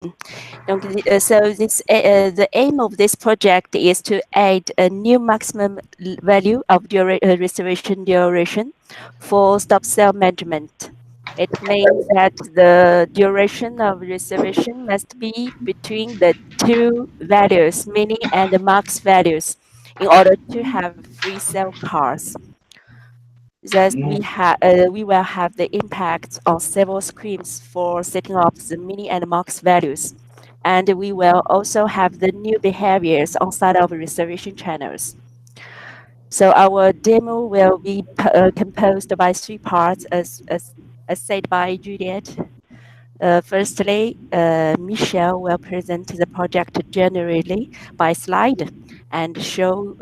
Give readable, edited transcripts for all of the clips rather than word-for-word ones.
Donc, the aim of this project is to add a new maximum value of reservation duration for stop sale management. It means that the duration of reservation must be between the two values, mini and max values, in order to have free sale cars. Thus, we will have the impact on several screens for setting up the mini and max values. And we will also have the new behaviors on side of reservation channels. So our demo will be composed by 3 parts as said by Juliet. Firstly, Michelle will present the project generally by slide and show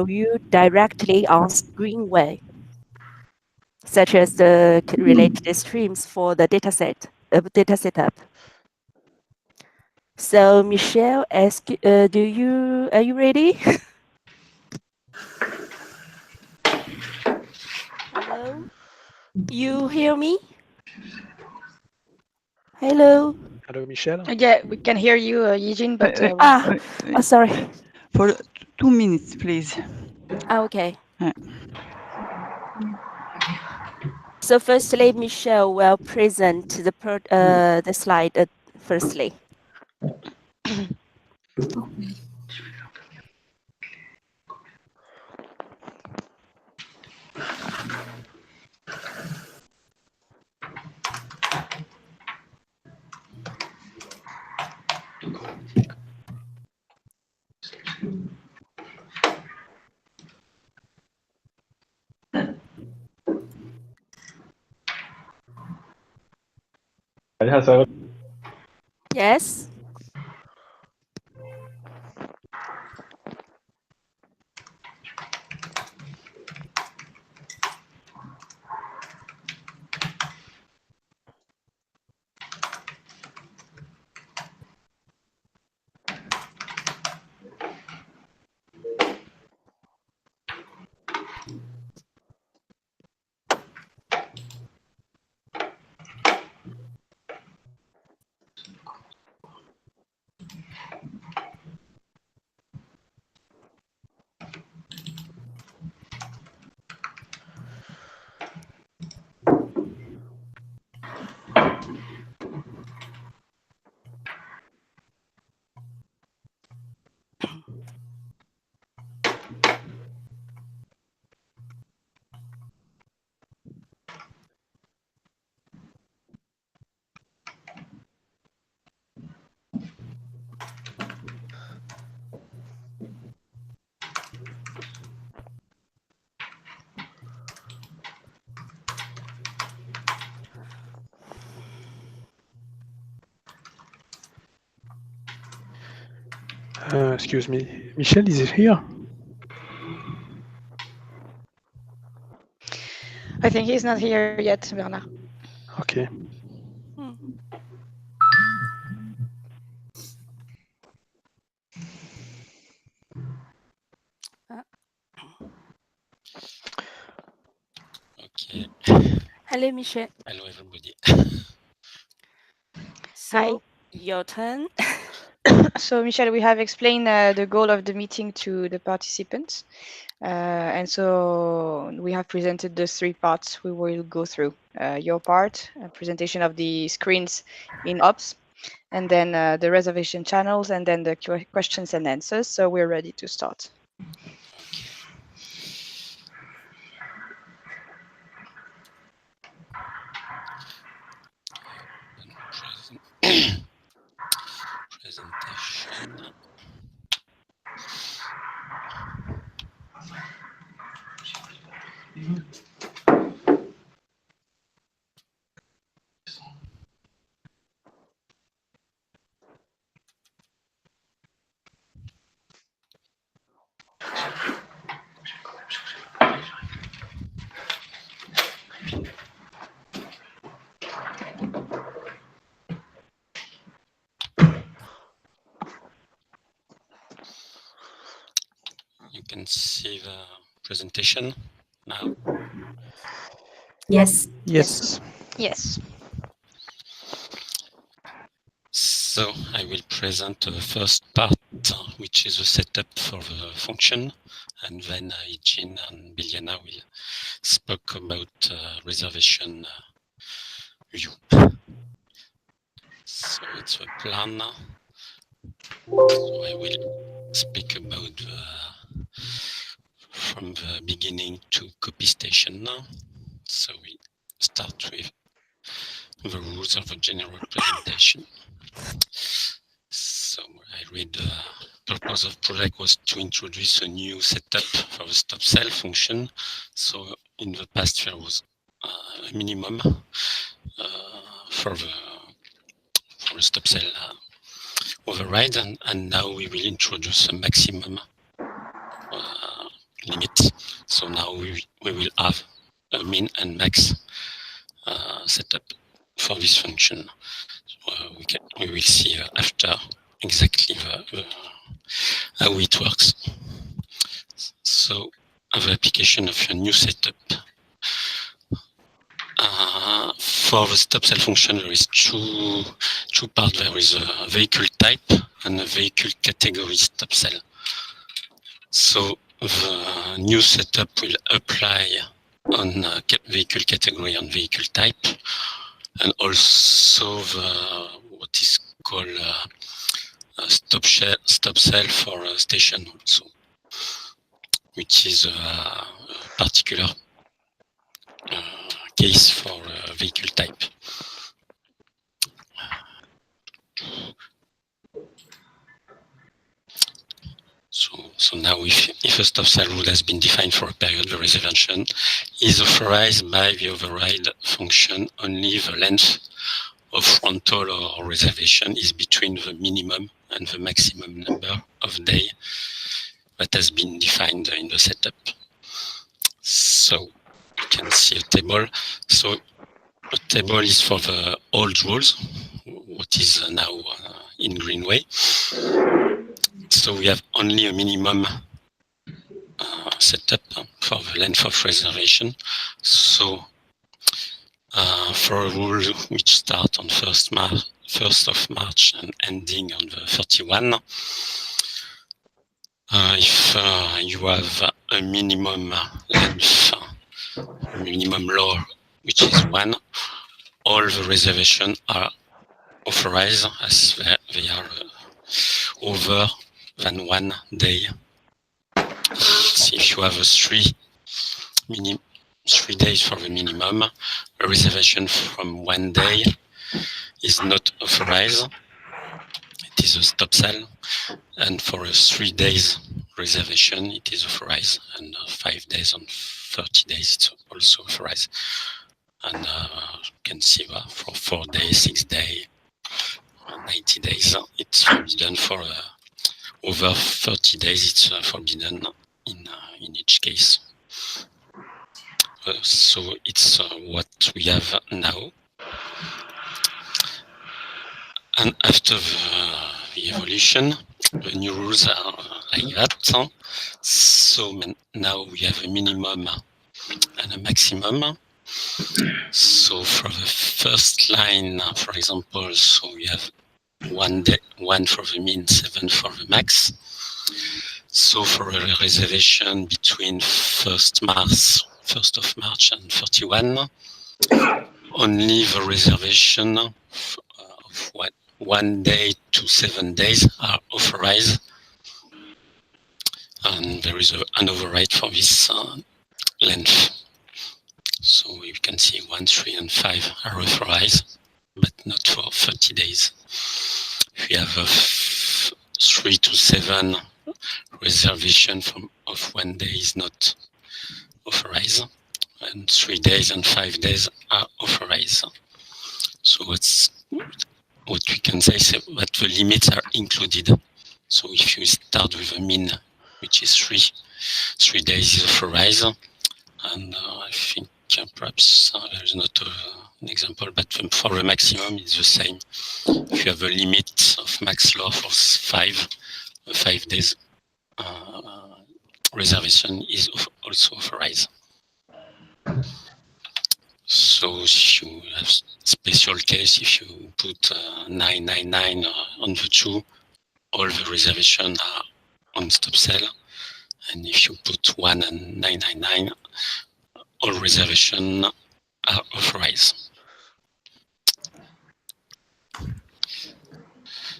you directly on screen way, such as the related streams for the data setup. So Michelle, are you ready? Hello, you hear me? Hello. Hello, Michel. Yeah, we can hear you, Yijin, but sorry. For 2 minutes, please. Okay. So firstly, Michelle will present the slide firstly. Yes. Excuse me, Michel, is it here? I think he's not here yet, Bernard. Okay. Okay. Hello, Michelle. Hello, everybody. So, Hi. Your turn. So, Michel, we have explained the goal of the meeting to the participants. And so we have presented the 3 parts we will go through. Your part, a presentation of the screens in ops, and then the reservation channels, and then the questions and answers. So we're ready to start. Presentation. You can see the presentation now. Yes. Yes. Yes. So I will present the first part, which is the setup for the function, and then Jean and Biljana will speak about reservation view. So it's the plan. So I will speak about from the beginning to copy station now. So we start with the rules of the general presentation. So I read the purpose of project was to introduce a new setup for the stop cell function. So in the past there was a minimum for the stop cell override, and now we will introduce a maximum limit. So now we will have a min and max setup for this function. We will see after exactly how it works. So the application of a new setup. For the stop cell function, there is two parts. There is a vehicle type and a vehicle category stop cell. So the new setup will apply on vehicle category and vehicle type, and also what is called stop cell for station also, which is a particular case for vehicle type. So now if a stop cell rule has been defined for a period, the reservation is authorized by the override function only the length of frontal or reservation is between the minimum and the maximum number of days that has been defined in the setup. So you can see a table. So the table is for the old rules, what is now in green way. So we have only a minimum setup for the length of reservation. So for a rule which starts on 1st of March and ending on the 31, if you have a minimum length, minimum law, which is 1, all the reservations are authorized as they are over than 1 day. If you have 3 days for the minimum, a reservation from 1 day is not authorized. It is a stop cell, and for a 3 days reservation, it is authorized, and 5 days and 30 days, it's also authorized. And you can see for 4 days, 6 days, 90 days, it's forbidden. For over 30 days, it's forbidden in each case. So it's what we have now. And after the evolution, the new rules are like that. So now we have a minimum and a maximum. So for the first line, for example, so we have 1 for the min, 7 for the max. So for a reservation between 1st of March and 31, only the reservation of 1 day to 7 days are authorized, and there is an override for this length. So you can see 1, 3, and 5 are authorized, but not for 30 days. If we have a 3 to 7 reservation of 1 day is not authorized, and 3 days and 5 days are authorized. So it's what we can say is that the limits are included. So if you start with a min, which is 3 days is authorized, and I think perhaps there is not an example, but for a maximum it's the same. If you have a limit of max law for 5 days, reservation is also authorized. So if you have special case, if you put 999 on the 2, all the reservations are on stop sell. And if you put 1 and 999, all reservations are authorized.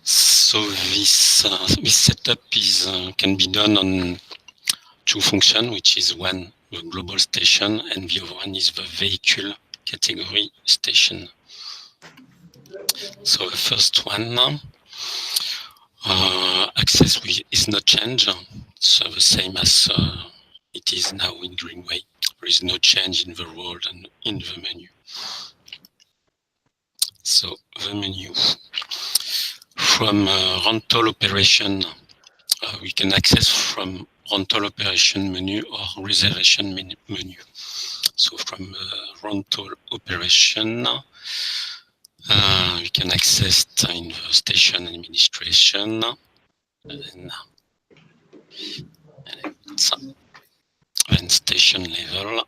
So this setup is can be done on 2 functions, which is one the global station and the other one is the vehicle category station. So the first one, access is not changed, so the same as it is now in Greenway. There is no change in the role and in the menu. So the menu. From rental operation, we can access from rental operation menu or reservation menu. So from rental operation, we can access in the station administration and station level,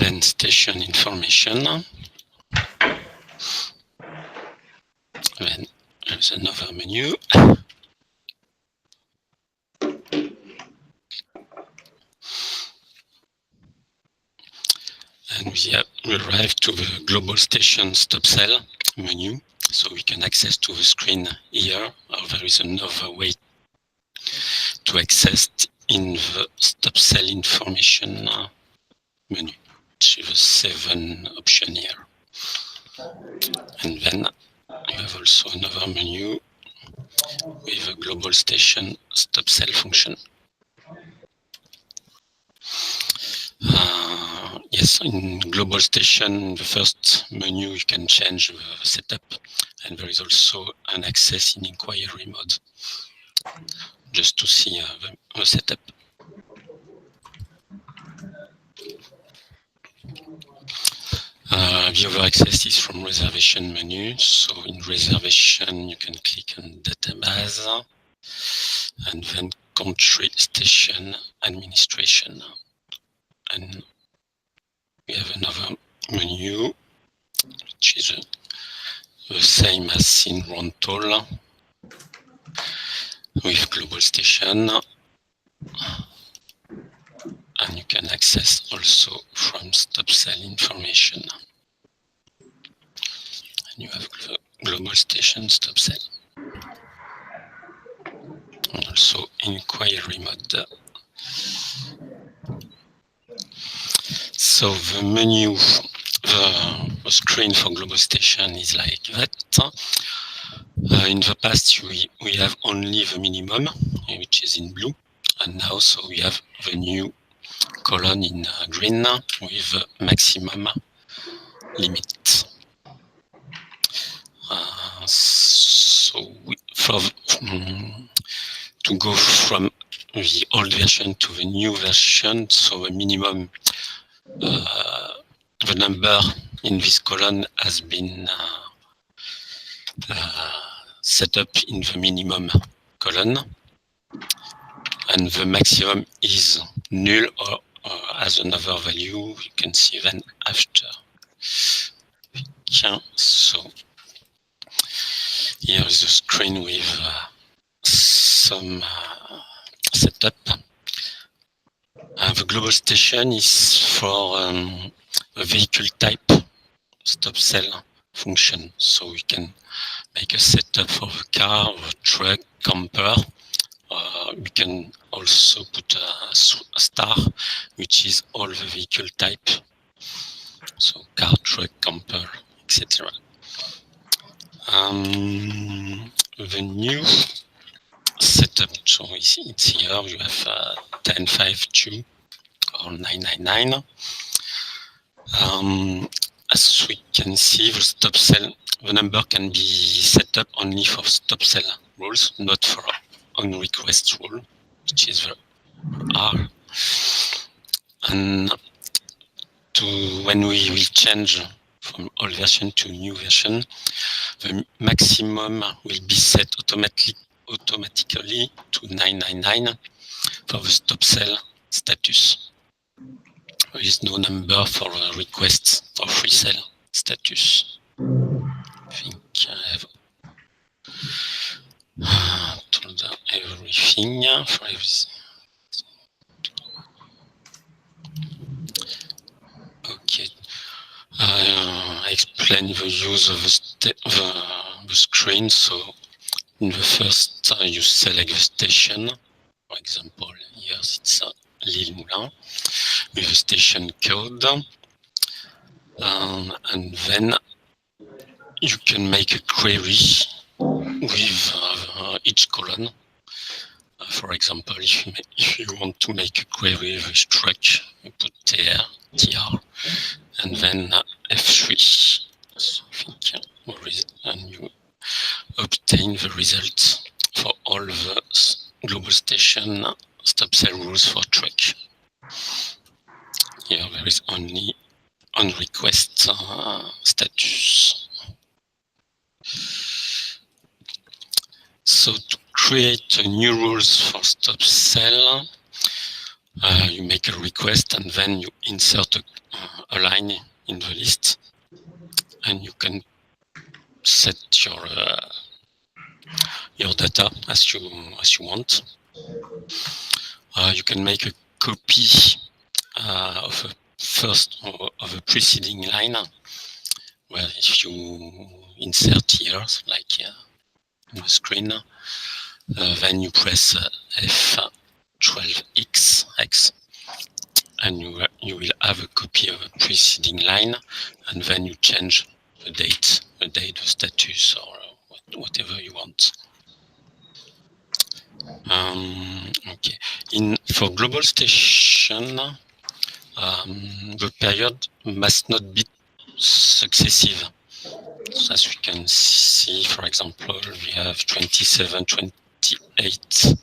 then station information, then there's another menu. And we arrive to the global station stop sell menu. So we can access to the screen here, or there is another way to access in the stop sell information menu, which is the 7 option here. And then you have also another menu with a global station stop sell function. Yes, in global station, the first menu you can change the setup, and there is also an access in inquiry mode, just to see the setup. The other access is from reservation menu. So in reservation, you can click on database and then country station administration. And we have another menu, which is the same as in rental with global station. And you can access also from stop sell information. And you have global station stop sell. And also inquiry mode. So the menu, the screen for global station is like that. In the past, we have only the minimum, which is in blue. And now, so we have the new column in green with the maximum limit. To go from the old version to the new version, so the minimum, the number in this column has been set up in the minimum column, and the maximum is null or as another value. You can see then after. So here is the screen with some setup. The global station is for a vehicle type stop sell function. So we can make a setup for the car, the truck, camper. We can also put a star, which is all the vehicle type. So car, truck, camper, etc. The new setup, so it's here, you have 1052 or 999. As we can see, the stop sell, the number can be set up only for stop sell rules, not for on request rule, which is the R. And when we will change from old version to new version, the maximum will be set automatically to 999 for the stop sell status. there is no number for requests for free sale status. I think I have told everything for everything. Okay. I explain the use of the screen. So in the first, you select the station. For example, here it's Lille Moulin with the station code. And then you can make a query with each column. For example, if you want to make a query with truck, you put TR, and then F3. So I think, and you obtain the results for all the global station stop sell rules for truck. Here there is only on request status. So to create new rules for stop sell, you make a request and then you insert a line in the list, and you can set your data as you want. You can make a copy of a preceding line, where if you insert here, like on the screen, then you press F12X, and you will have a copy of a preceding line, and then you change the date, the status, or whatever you want. Okay. For global station, the period must not be successive. So as we can see, for example, we have 27, 28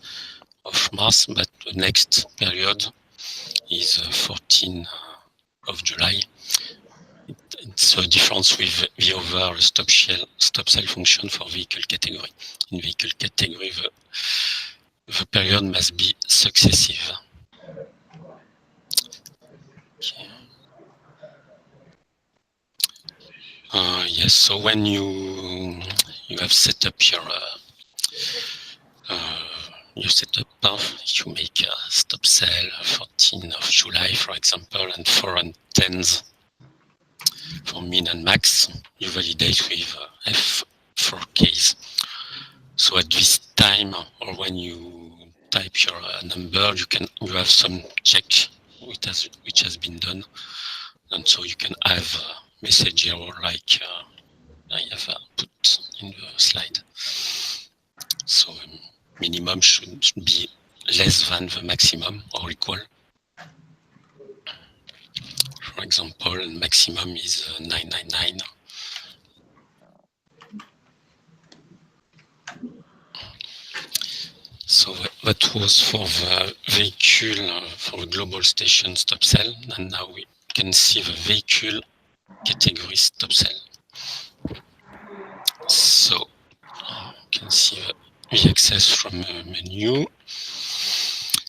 of March, but the next period is 14 of July. It's a difference with the other stop sell function for vehicle category. In vehicle category, the period must be successive. Okay. Yes, so when you have set up your setup, you make a stop sell 14 of July, for example, and 4 and 10s for min and max. You validate with F4 keys. So at this time, or when you type your number, you have some check which has been done, and so you can have a message error like I have put in the slide. So minimum should be less than the maximum or equal. For example, maximum is 999. So that was for the vehicle, for the global station stop sell, and now we can see the vehicle category stop sell. So you can see the access from a menu.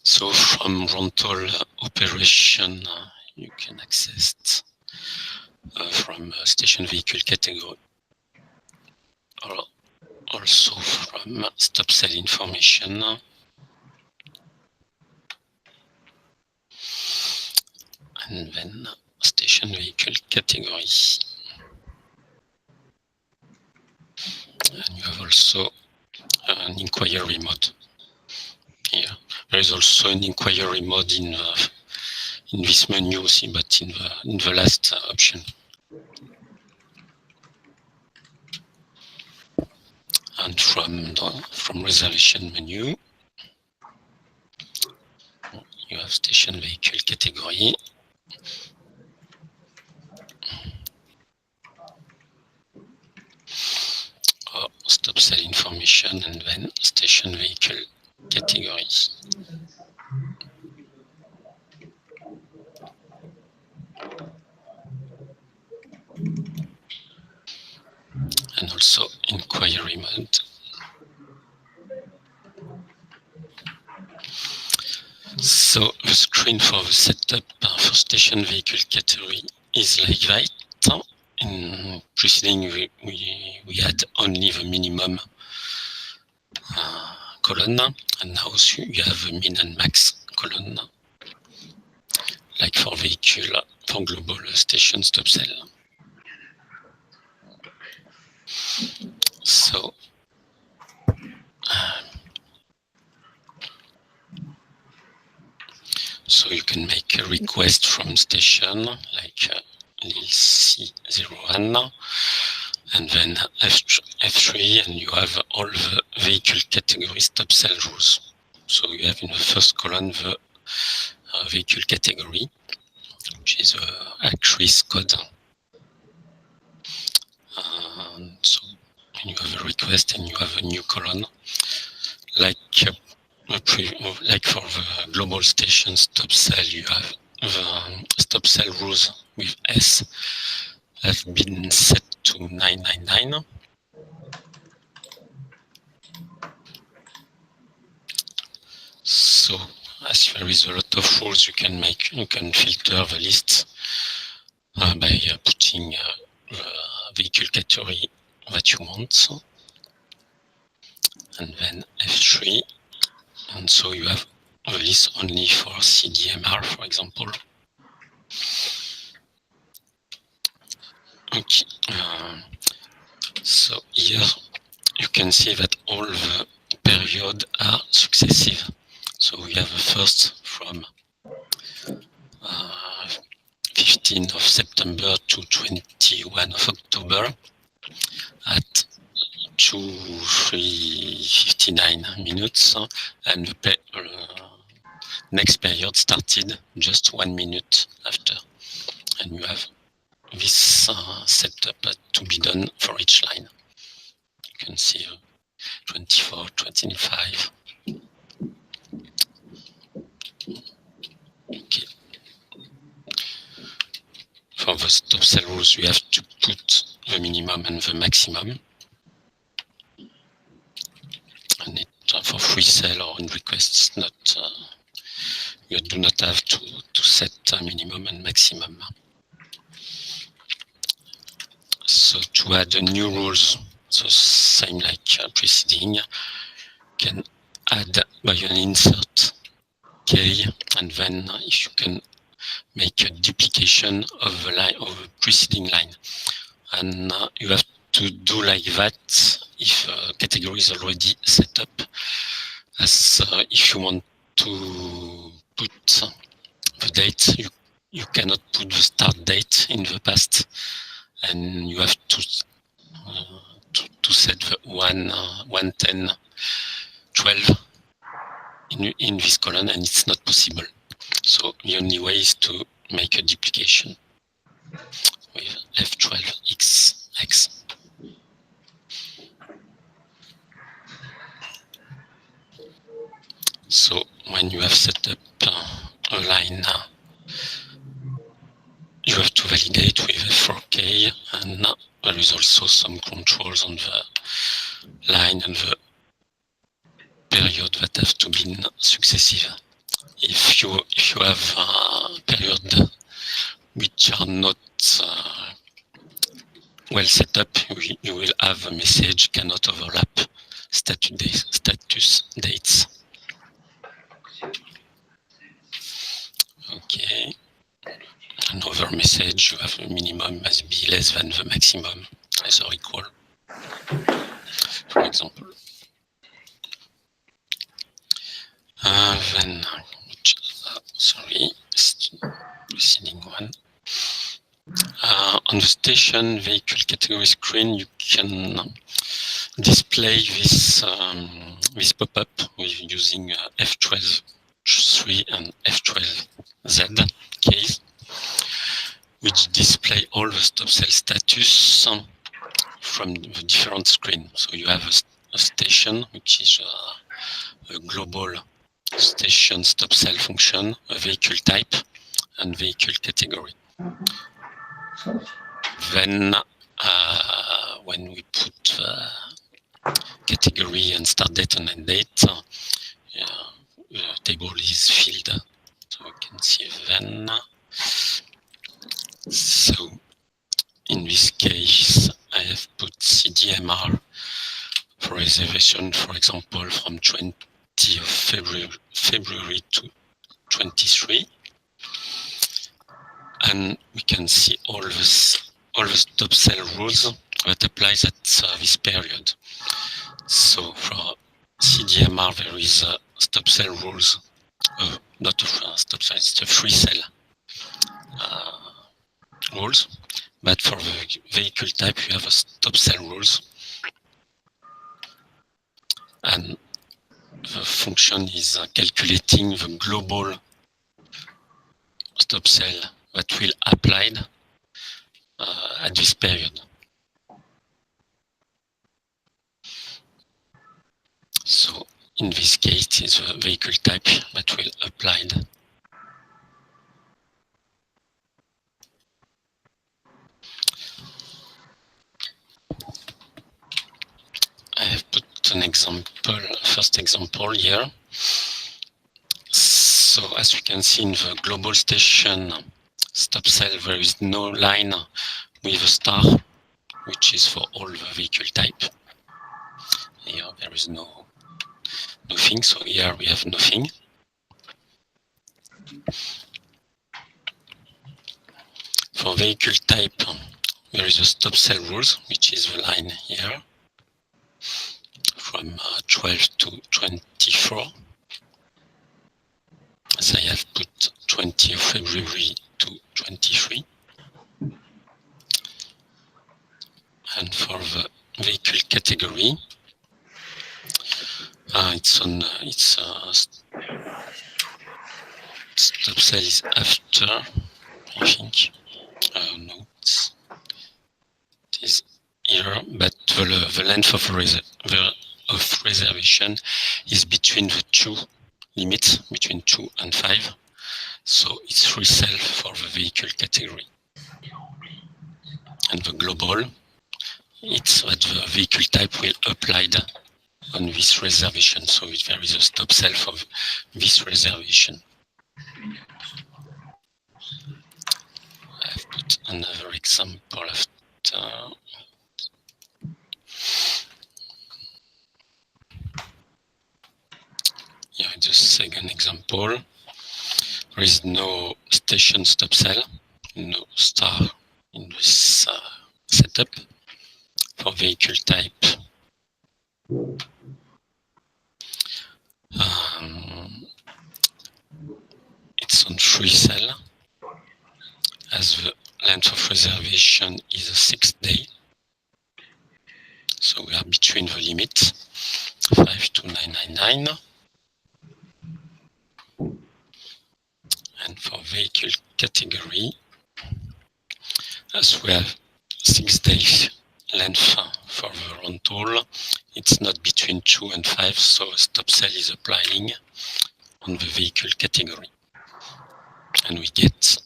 So from rental operation, you can access from station vehicle category, or also from stop sell information. And then station vehicle category. And you have also an inquiry mode here. There is also an inquiry mode in this menu, but in the last option. And from reservation menu, you have station vehicle category. Or stop sell information, and then station vehicle category. And also inquiry mode. So the screen for the setup for for station vehicle category is like that. In preceding, we had only the minimum column, and now you have a min and max column, like for vehicle, for global station stop cell. So you can make a request from station like lil C01, and then F3, and you have all the vehicle category stop cell rules. So you have in the first column the vehicle category, which is actress code. So when you have a request and you have a new column, like for the global station stop cell, you have the stop cell rules with S have been set to 999. So as there is a lot of rules, you can filter the list by putting the vehicle category that you want, and then F3, and so you have a list only for CDMR, for example. Okay, so here you can see that all the periods are successive. So we have the first from 15th of September to 21 of October at 3:59 minutes, and the next period started just 1 minute after. And you have this setup to be done for each line. You can see 24, 25. Okay. For the stop cell rules, we have to put the minimum and the maximum. And for free cell or in requests, you do not have to set a minimum and maximum. So to add new rules, so same like preceding, can add by an insert K, and then if you can make a duplication of the line of the preceding line, and you have to do like that if category is already set up, as if you want to put the date, you cannot put the start date in the past, and you have to set the 1:10:12 in this column, and it's not possible. So the only way is to make a duplication with F12XX. So when you have set up a line, you have to validate with F4K, and there is also some controls on the line and the period that have to be successive. If you have a period which are not well set up, you will have a message cannot overlap status dates. Okay. Another message, you have a minimum must be less than the maximum, as or equal, for example. Then, preceding one. On the station vehicle category screen, you can display this pop-up using F12.3 and F12Z keys, which display all the stop cell status from the different screen. So you have a station, which is a global station stop cell function, a vehicle type, and vehicle category. Then when we put category and start date and end date, the table is filled. So we can see then CDMR for reservation, for example, from 20 of February to 23. And we can see all the stop sell rules that applies at this period. So for CDMR, there is stop sell rules, not stop sell, it's the free sell rules. But for the vehicle type, you have a stop sell rules. And the function is calculating the global stop sell that will applied at this period. So in this case, it's the vehicle type that will applied. I have put an example, first example here. So as you can see in the global station stop sell, there is no line with a star, which is for all the vehicle type. Here there is nothing, so here we have nothing. For vehicle type, there is a stop sell rules, which is the line here, from 12 to 24. As I have put 20 of February to 23. And for the vehicle category, stop sell is after, I think. No, it is here, but the length of reservation is between the two limits, between 2 and 5. So it's free sell for the vehicle category. And the global, it's that the vehicle type will applied on this reservation. So if there is a stop sell for this reservation. I've put another example after. Here is the second example. There is no station stop sell, no star in this setup. For vehicle type, it's on free sell, as the length of reservation is a 6 day. So we are between the limits 52999. And for vehicle category, as we have 6 days length for the rental, it's not between 2 and 5, so stop sell is applying on the vehicle category. And we get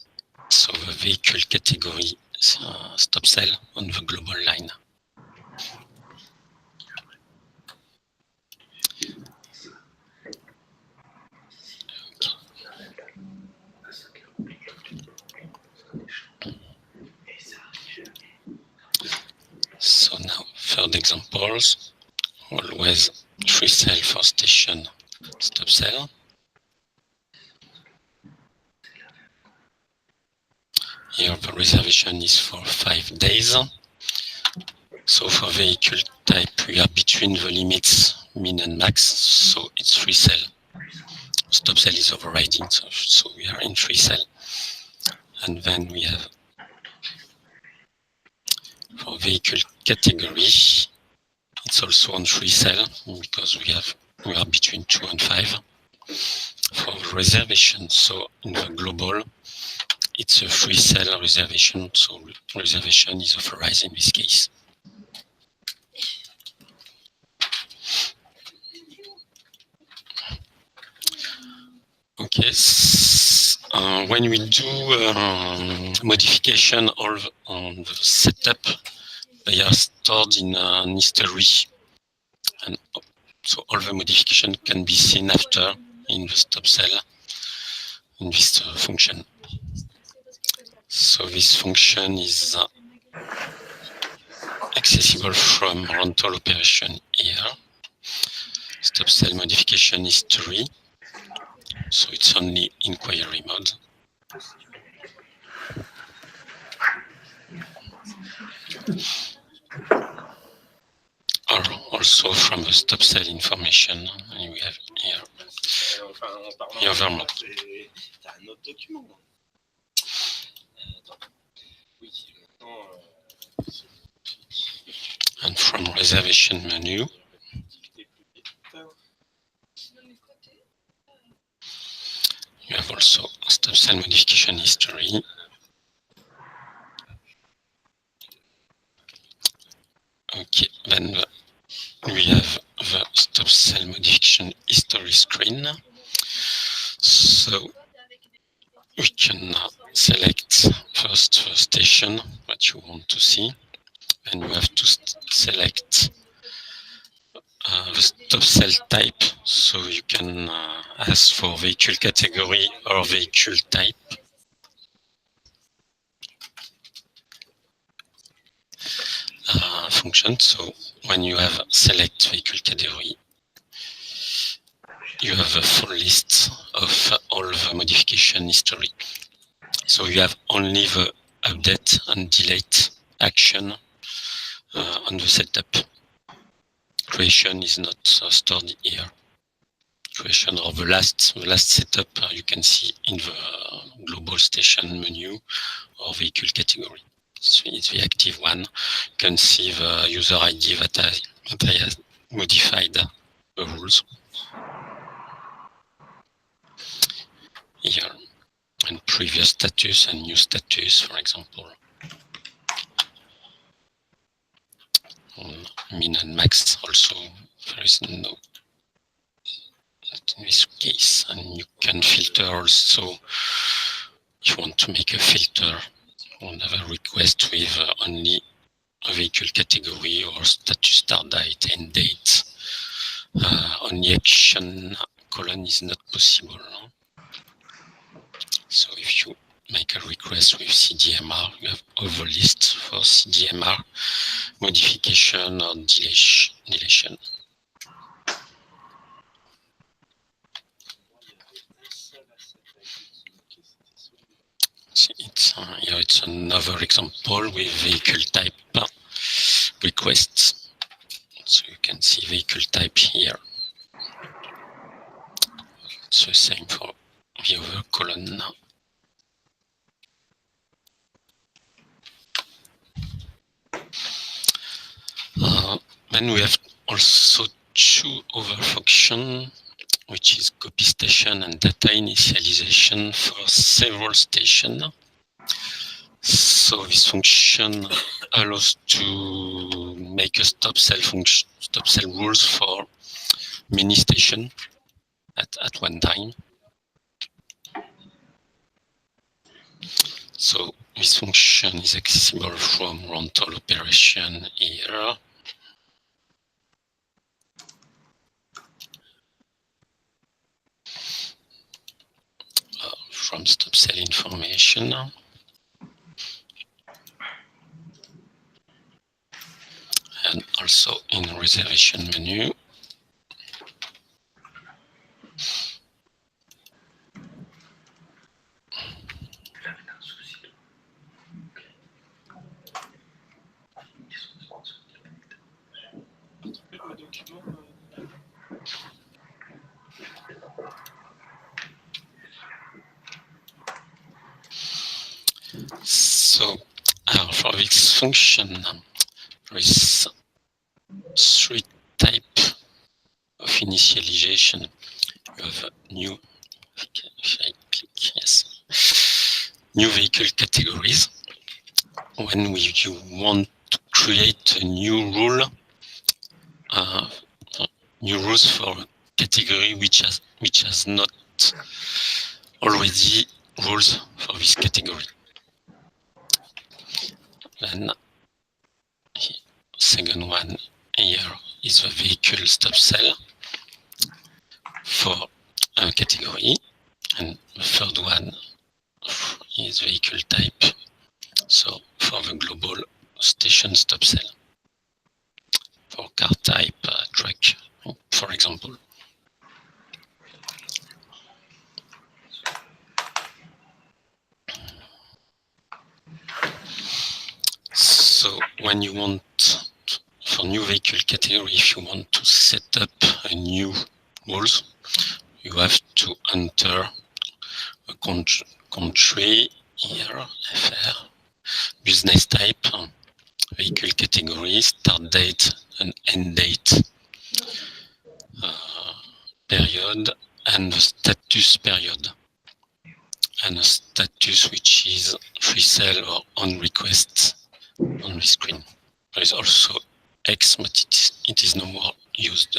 the vehicle category stop sell on the global line. So now, third examples, always free sell for station stop sell. Here the reservation is for 5 days. So for vehicle type, we are between the limits min and max, so it's free sell. Stop sell is overriding, so we are in free sell. And then we have for vehicle category, it's also on free sell because we are between 2 and 5 for reservation. So in the global, it's a free sell reservation, so reservation is authorized in this case. Okay, when we do modification of the setup, they are stored in history, and so all the modification can be seen after in the stop sell in this function. So this function is accessible from rental operation here. Stop cell modification history. So it's only inquiry mode. Or also from the stop cell information, we have here the other mode. And from reservation menu, you have also stop cell modification history. Okay, then we have the stop cell modification history screen. So we can select first the station that you want to see, and you have to select the stop cell type. So you can ask for vehicle category or vehicle type. Function. So when you have select vehicle category, you have a full list of all the modification history. So you have only the update and delete action on the setup. Creation is not stored here. Creation of the last setup you can see in the global station menu or vehicle category. So it's the active one. You can see the user ID that I have modified the rules here, and previous status and new status, for example. Min and max also, there is no in this case, and you can filter also if you want to make a filter on a request with only a vehicle category or status start date, end date. Only action column is not possible. No? So if you make a request with CDMR, you have other list for CDMR modification or deletion. It's another example with vehicle type requests. So you can see vehicle type here. It's the same for the other column now. Then we have also two other functions, which is copy station and data initialization for several stations. So this function allows to make a stop cell rules for many stations at one time. So this function is accessible from rental operation here. From stop cell information. And also in reservation menu. So for this function, there is three types of initialization. You have new, if I click, yes, new vehicle categories. When you want to create a new rule, new rules for a category which has not already rules for this category. Then second one here is the vehicle stop cell for a category, and the third one is vehicle type, so for the global station stop cell. car type, truck, for example. So when you want, for new vehicle category, if you want to set up a new rules, you have to enter a country here, FR, business type, vehicle category, start date and end date, period, and the status period, and a status which is free sale or on request on the screen. There is also X, but it is no more used.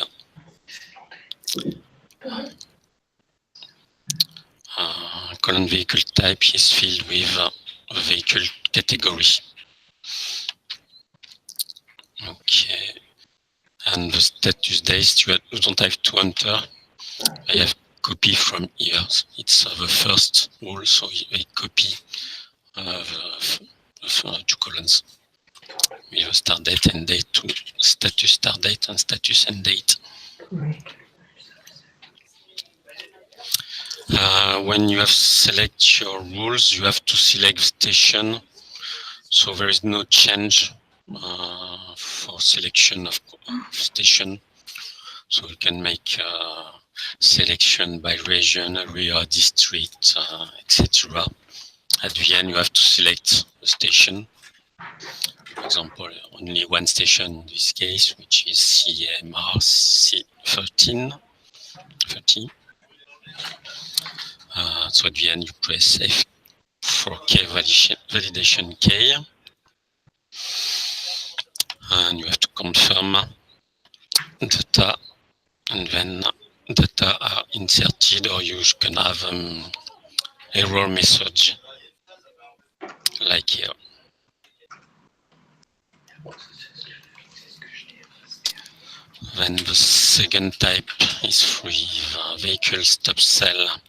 Column vehicle type is filled with a vehicle category. Okay, and the status days you don't have to enter. I have copy from here. It's the first rule, so I copy the 2 columns. We have start date and date to status start date and status end date. When you have select your rules, you have to select station. So there is no change for selection of station. So you can make selection by region, area, district, etc. At the end, you have to select the station. For example, only one station in this case, which is CMRC 13. 30. So at the end, you press F for K validation K, and you have to confirm data, and then data are inserted, or you can have error message like here. Then the second type is free vehicle stop sell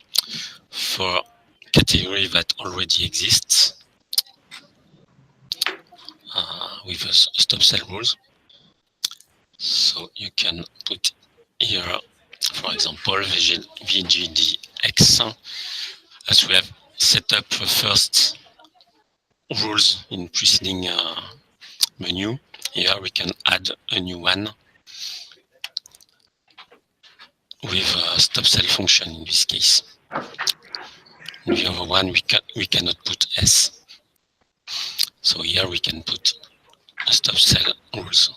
for category that already exists with a stop sell rules. So you can put here, for example, VGDX, as we have set up the first rules in preceding menu. Here we can add a new one with a stop sell function in this case. The other one we cannot put S. So here we can put a stop sell rules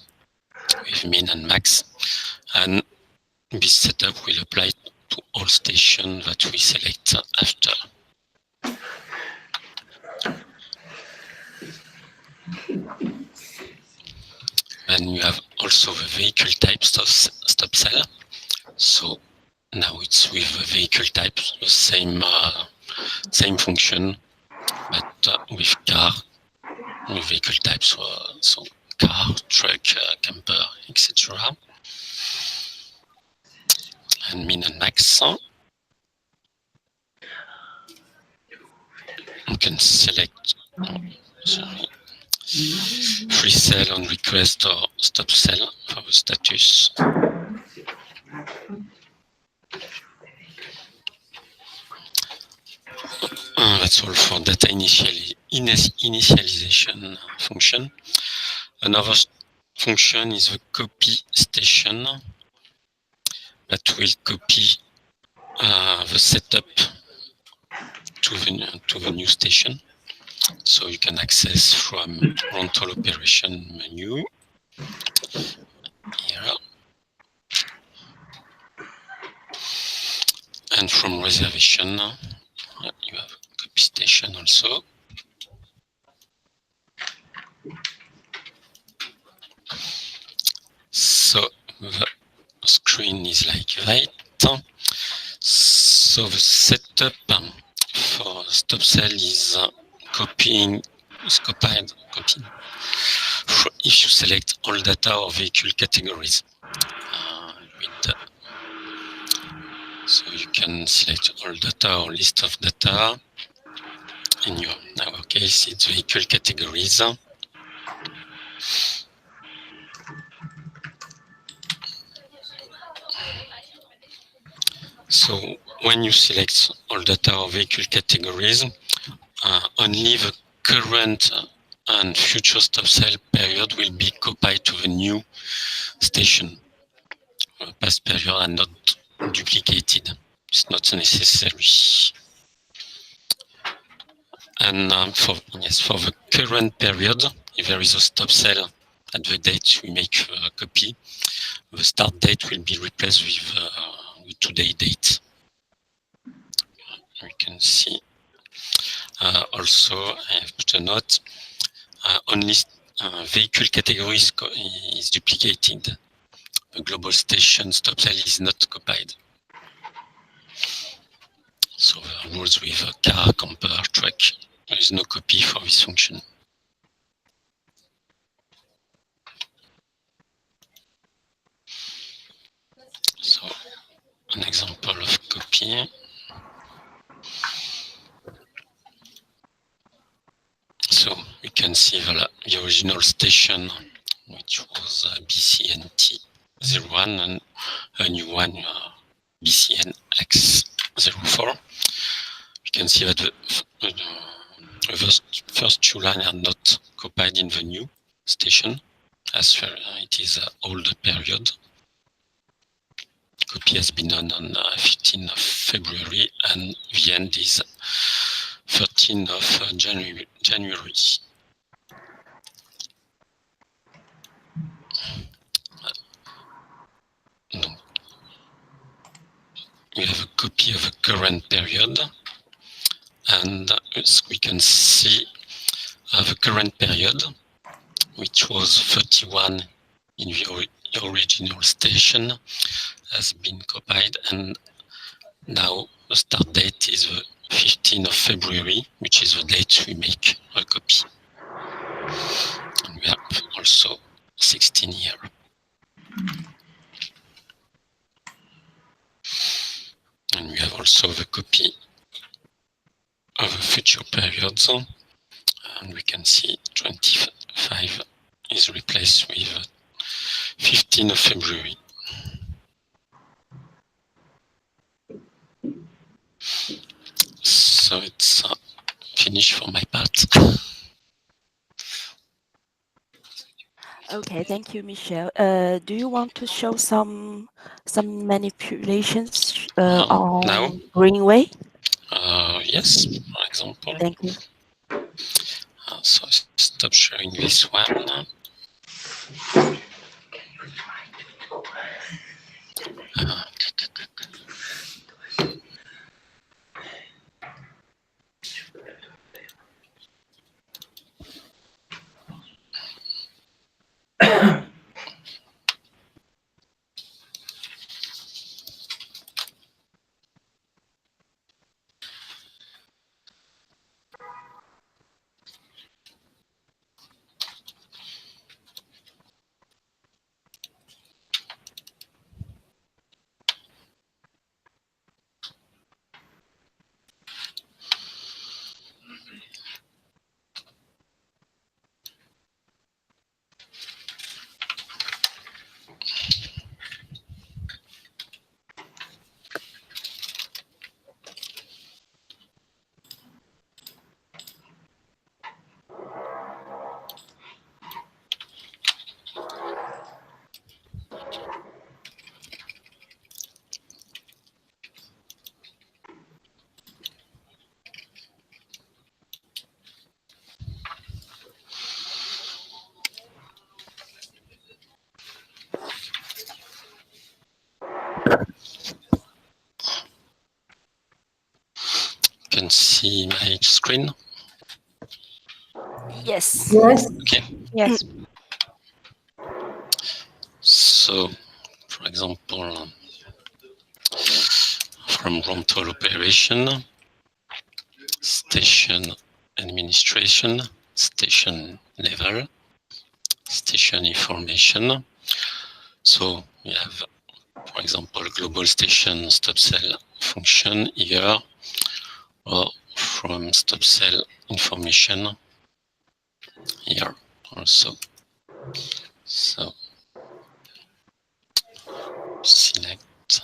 with min and max, and this setup will apply to all stations that we select after. Then you have also the vehicle type stop sell. So now it's with the vehicle type, the same function, but with car, with vehicle types, so car, truck, camper, etc. And min and max. You can select free sale on request or stop sell for the status. That's all for data initialization function. Another function is the copy station that will copy the setup to the new station. So you can access from rental operation menu here, and from reservation you have copy station also. So the screen is like that. So the setup for stop sell is copying. If you select all data or vehicle categories. So you can select all data or list of data. In our case, it's vehicle categories. So when you select all data or vehicle categories, only the current and future stop sale period will be copied to the new station. Past period are not duplicated. It's not necessary. And for the current period, if there is a stop sale at the date we make a copy, the start date will be replaced with today's date. We can see. Also, I have put a note. Only vehicle category is duplicated. The global station stop sale is not copied. So the rules with car, camper, truck, there is no copy for this function. So an example of copy. So we can see the original station, which was BCNT 01, and a new one, BCNX04. We can see that the first two lines are not copied in the new station, as it is an older period. Copy has been done on 15th of February, and the end is 13th of January. We have a copy of the current period, and we can see the current period, which was 31 in the original station, has been copied, and now the start date is the 15th of February, which is the date we make a copy. And we have also 16 here. And we have also the copy of the future periods, and we can see 25 is replaced with 15th of February. So it's finished for my part. Okay, thank you, Michel. Do you want to show some manipulations on now? Greenway? Yes, for example. Thank you. So stop sharing this one. You can see my screen. Yes. Okay. Yes. So, for example, from rental operation, station administration, station level, station information. So we have, for example, global station stop sell function here, or from stop sell information here also. So select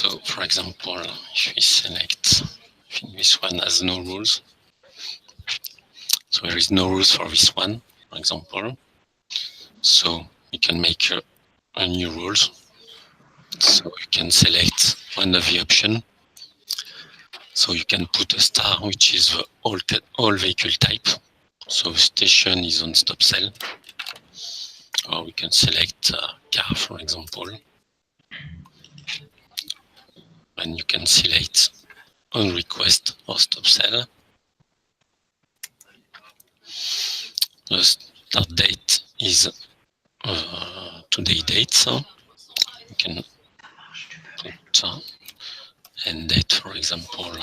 So, for example, if we select, I think this one has no rules. So there is no rules for this one, for example. So we can make a new rules. So you can select one of the option. So you can put a star, which is the all vehicle type. So station is on stop cell. Or we can select car, for example. And you can select on request or stop cell. The start date is today date. You can put end date, for example,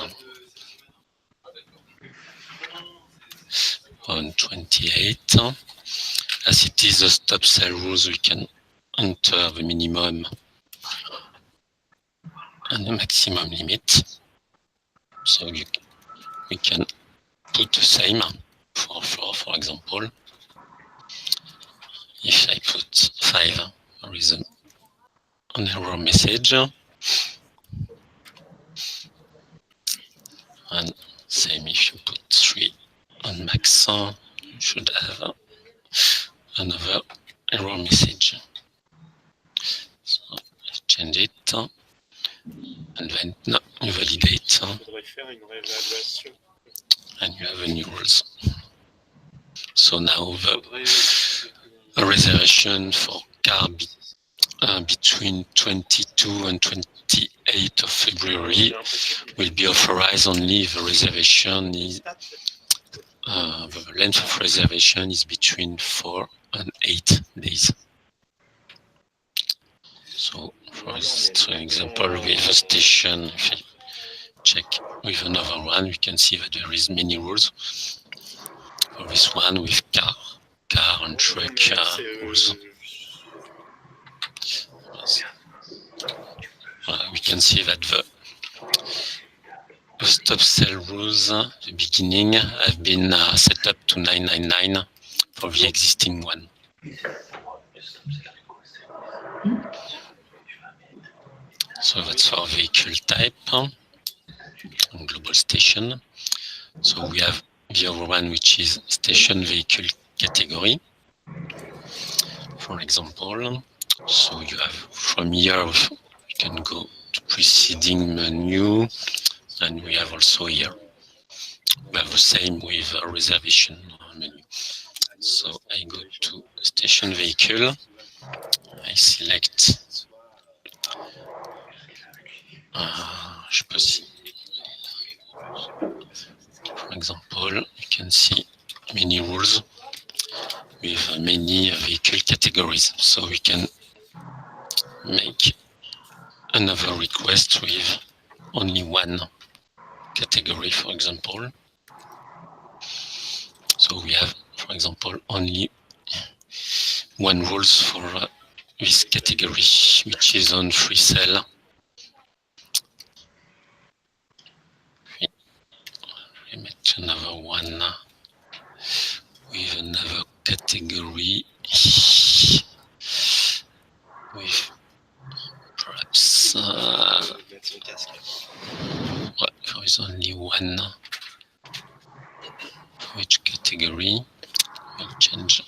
on 28. As it is a stop cell rules, we can enter the minimum and the maximum limit. So we can put the same for floor, for example. If I put 5, there is an error message. And same if you put 3 on max, you should have another error message. So let's change it. And then you validate. And you have a new rules. So now the reservation for car between 22 and 28 of February will be authorized only if the reservation is the length of reservation is between 4 and 8 days. So for example, with a station, if I check with another one, we can see that there is many rules. For this one with car and truck rules. We can see that the stop cell rules, the beginning, have been set up to 999 for the existing one. So that's for vehicle type and global station. So we have the other one, which is station vehicle category, for example. So you have from here, you can go to preceding menu, and we have also here. We have the same with a reservation menu. So I go to station vehicle, I select, je sais pas si, for example, you can see many rules with many vehicle categories. So we can make another request with only one category, for example. So we have, for example, only one rules for this category, which is on free cell. We make another one with another category with perhaps there is only one for each category. We'll change.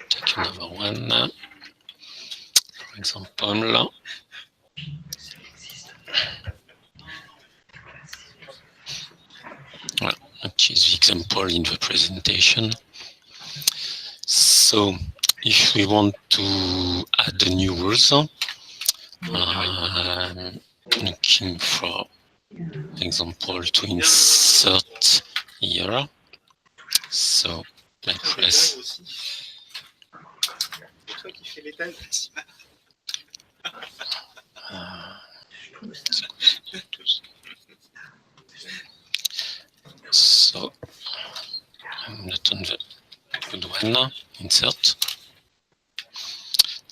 Take another one. For example, which is the example in the presentation. So if we want to add the new rules, looking for example to insert here. So I press so I'm not on the good one, insert.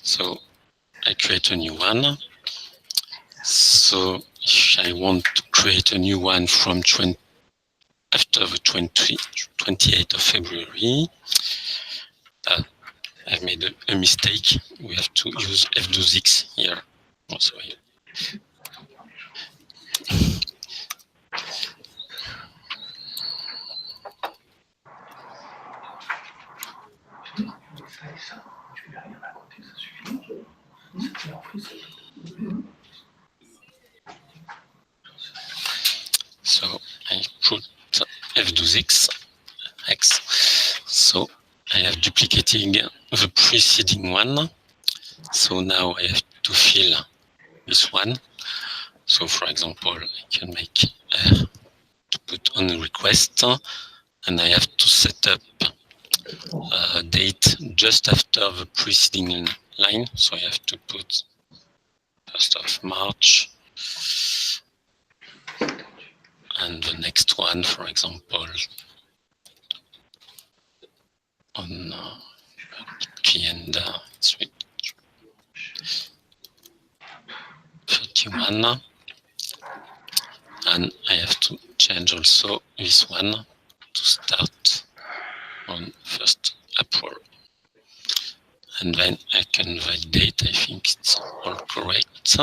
So I create a new one. So if I want to create a new one from after the 28th of February, I I made a mistake. We have to use F12X here. Also, so I put F12X. So I have duplicating the preceding one. So now I have to fill this one. So for example, I can make R to put on a request, and I have to set up a date just after the preceding line. So I have to put 1st of March. And the next one, for example, on calendar, it's 31. And I have to change also this one to start on 1st April. And then I can validate. I think it's all correct.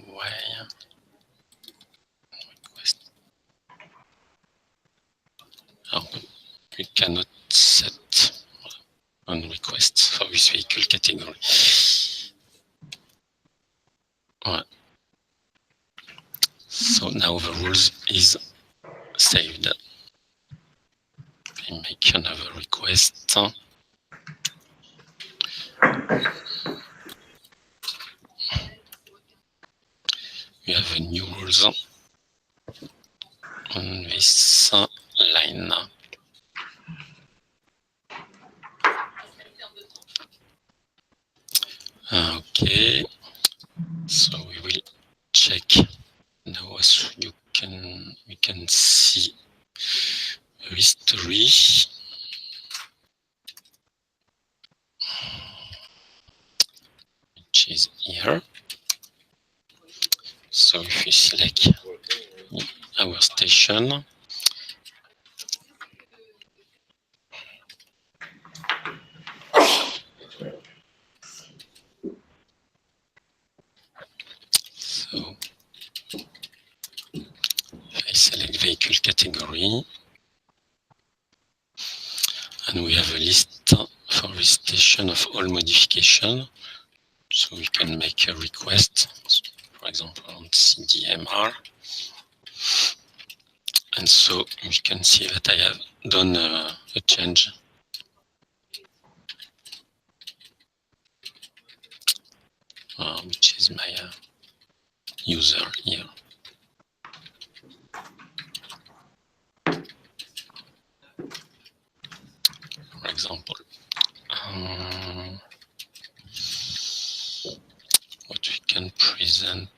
Why? Request. Oh, we cannot set on request for this vehicle category. Right. So now the rules is saved. I make another request. We have a new rules on this line. Okay, so we will check now as we can see history. Which is here. So if we select our station, so I select vehicle category, and we have a list for this station of all modification. So we can make a request, for example, on CDMR. And so we can see that I have done a change. Which is my user here. For example, what we can present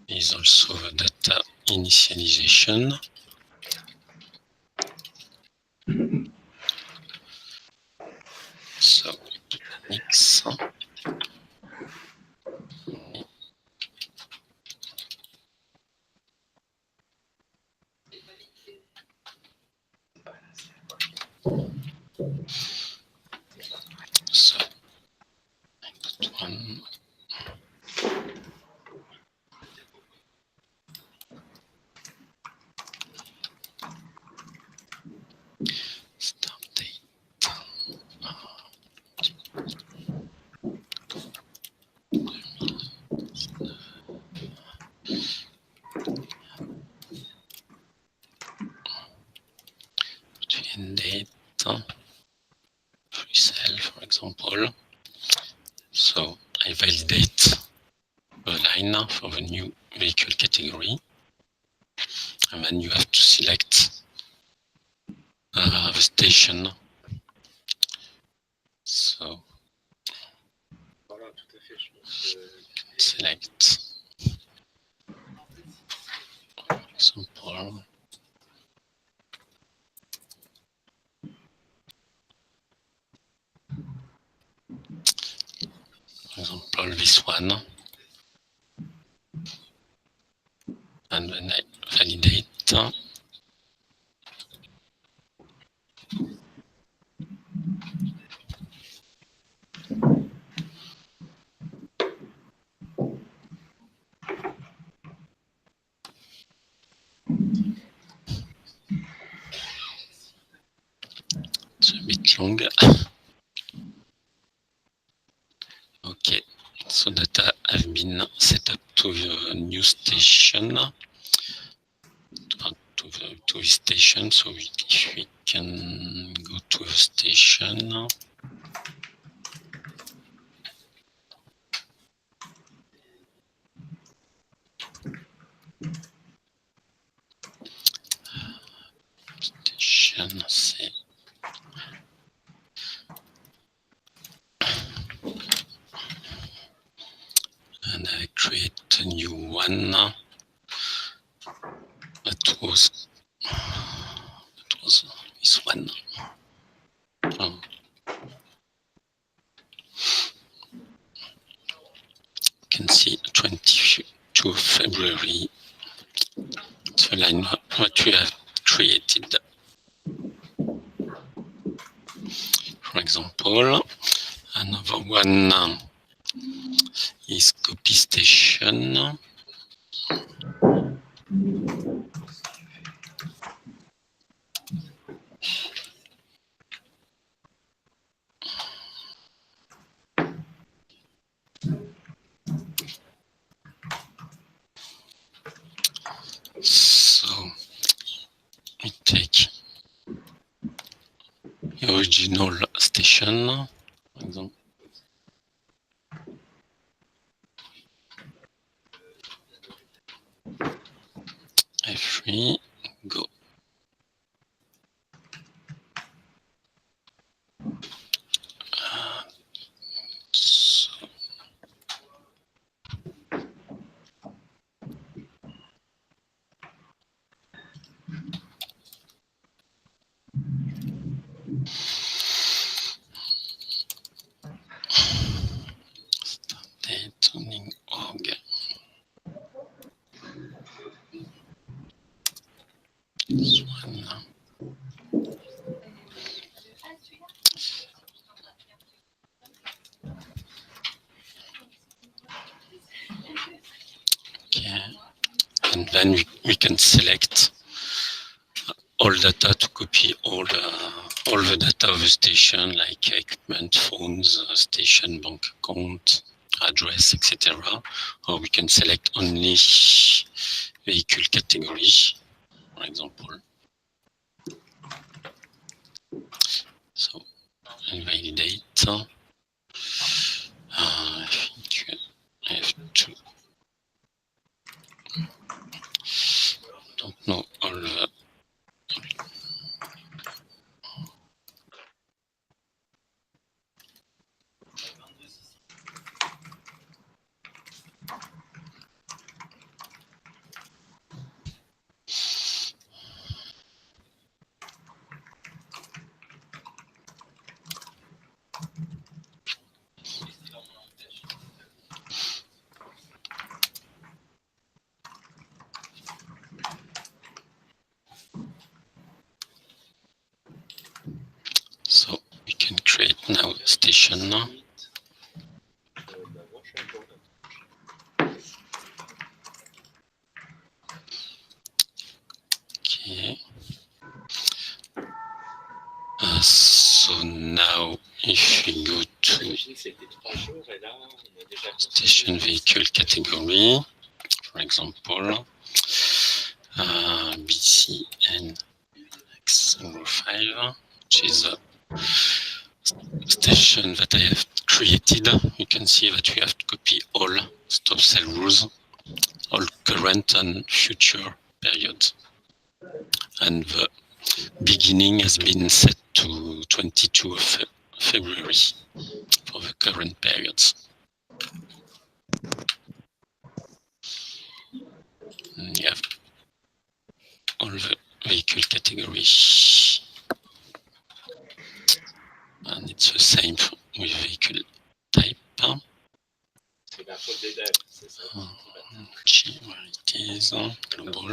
is also the data initialization. So X. So I put one. Start date. End date. Pre-sale, for example. So I validate the line for the new vehicle category. And then you have to select the station. So select, for example, For example, this one. And when I validate, it's a bit long. Okay, so data have been set up to the new station, to the station. So if we can go to the station. Station, say. And I create a new one. That was this one. Oh. You can see 22 February. It's the line what we have created. For example, another one is copy station. So we take the original station, for example. F3, go. So tuning org. This one. Okay. And then we can select all data to copy all the data of the station, like equipment, phones, station, bank account, address, etc. Or we can select only vehicle category, for example. So I validate. I think I have to. Don't know all the. So we can create now a station. Okay. So now if we go to station vehicle category, for example, BCN X05, which is a station that I have created. You can see that we have to copy all stop sell rules, all current and future periods. And the beginning has been set to 22 of February for the current periods. And you have all the vehicle categories. And it's the same with vehicle type. Where it is, global.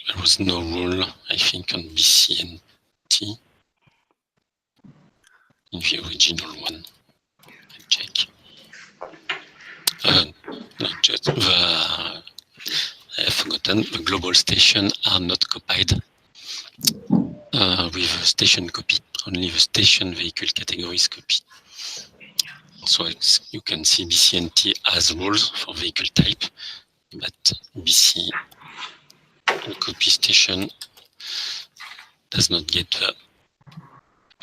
There was no rule, I think, on BCNT in the original one. I check. Not just I have forgotten. The global station are not copied with a station copy. Only the station vehicle category is copied. So you can see BCNT has rules for vehicle type, but BC copy station does not get the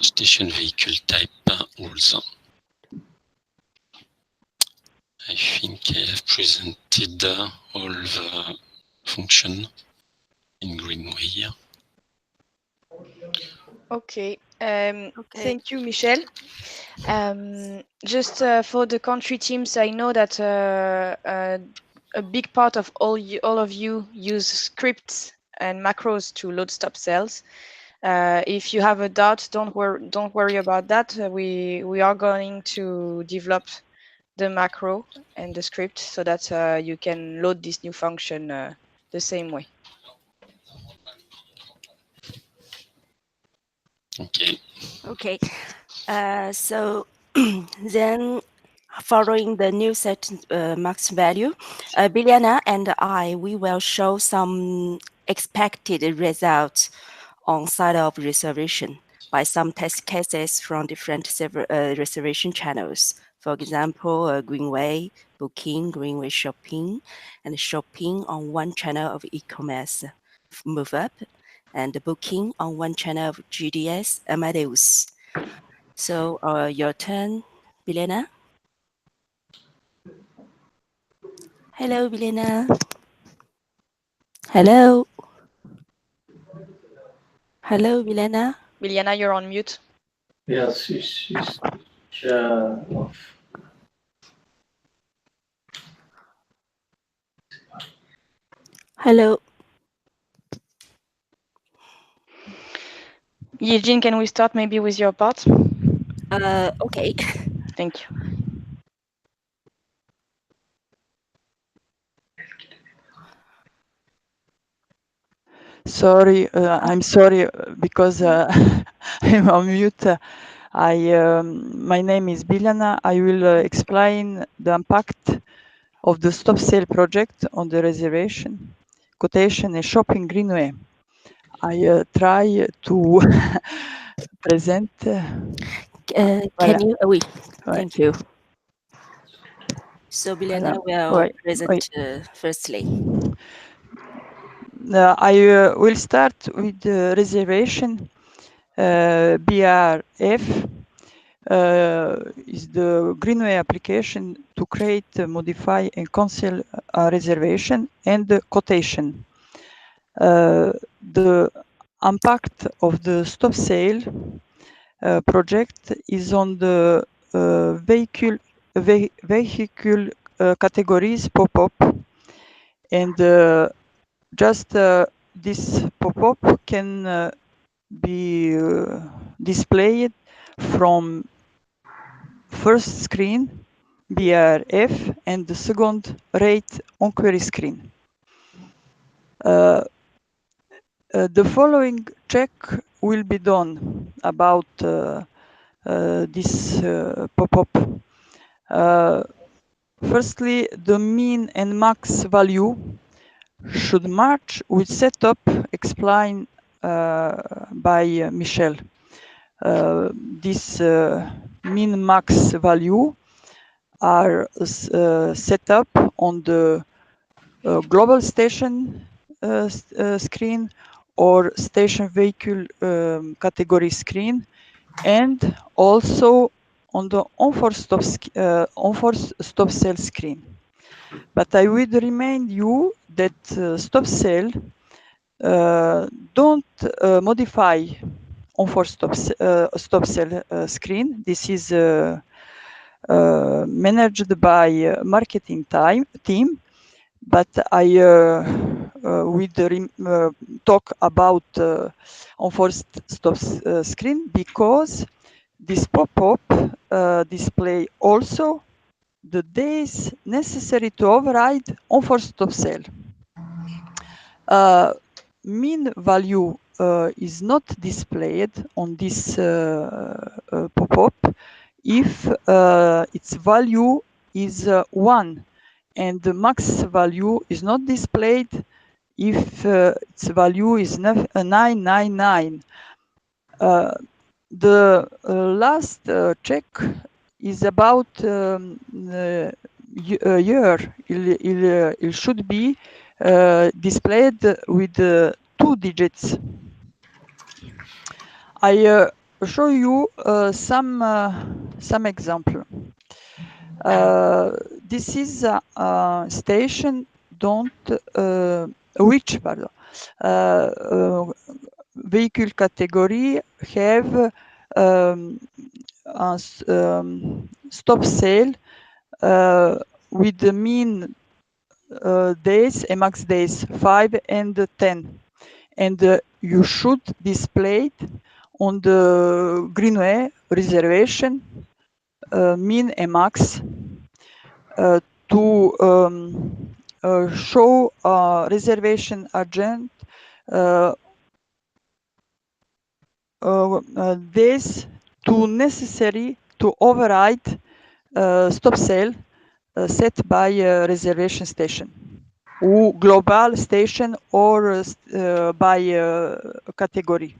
station vehicle type rules. I think I have presented all the function in Greenway. Okay. Thank you, Michel. Just for the country teams, I know that a big part of all of you use scripts and macros to load stop cells. If you have a doubt, don't worry about that. We are going to develop the macro and the script so that you can load this new function the same way. Okay. Okay. So then following the new set max value, Biliana and we will show some expected results on side of reservation by some test cases from different reservation channels. For example, Greenway, Booking, Greenway Shopping, and Shopping on one channel of e-commerce, Move Up, and Booking on one channel of GDS, Amadeus. So your turn, Bilena. Hello, Bilena. Hello. Hello, Bilena. Biliana, you're on mute. Yes, it's off. Hello. Eugene, can we start maybe with your part? Okay. Thank you. Sorry, I'm sorry because I'm on mute. My name is Biljana. I will explain the impact of the stop sale project on the reservation, quotation, and shopping Greenway. I try to present. Can you? Wait. Ouais. Thank you. So Bilena will present firstly. I will start with the reservation. BRF is the Greenway application to create, modify, and cancel a reservation and the quotation. The impact of the stop sale project is on the vehicle categories pop-up, and just this pop-up can be displayed from first screen BRF and the second rate on query screen. The following check will be done about this pop-up. Firstly, the mean and max value should match with setup explained by Michel. This min max value are set up on the global station screen or station vehicle category screen, and also on the on-force stop sale screen. But I would remind you that stop sale don't modify on-force stop sale screen. This is managed by marketing team, but I we talk about enforced stop screen because this pop-up display also the days necessary to override enforced stop sale. Mean value is not displayed on this pop-up if its value is 1 and the max value is not displayed if its value is 999. The last check is about year. It should be displayed with 2 digits. I show you some example. This is a station which vehicle category have stop sale with the mean days and max days 5 and 10, and you should display it on the greenway reservation mean and max to show reservation agent days to necessary to override stop sale set by reservation station ou global station or by category.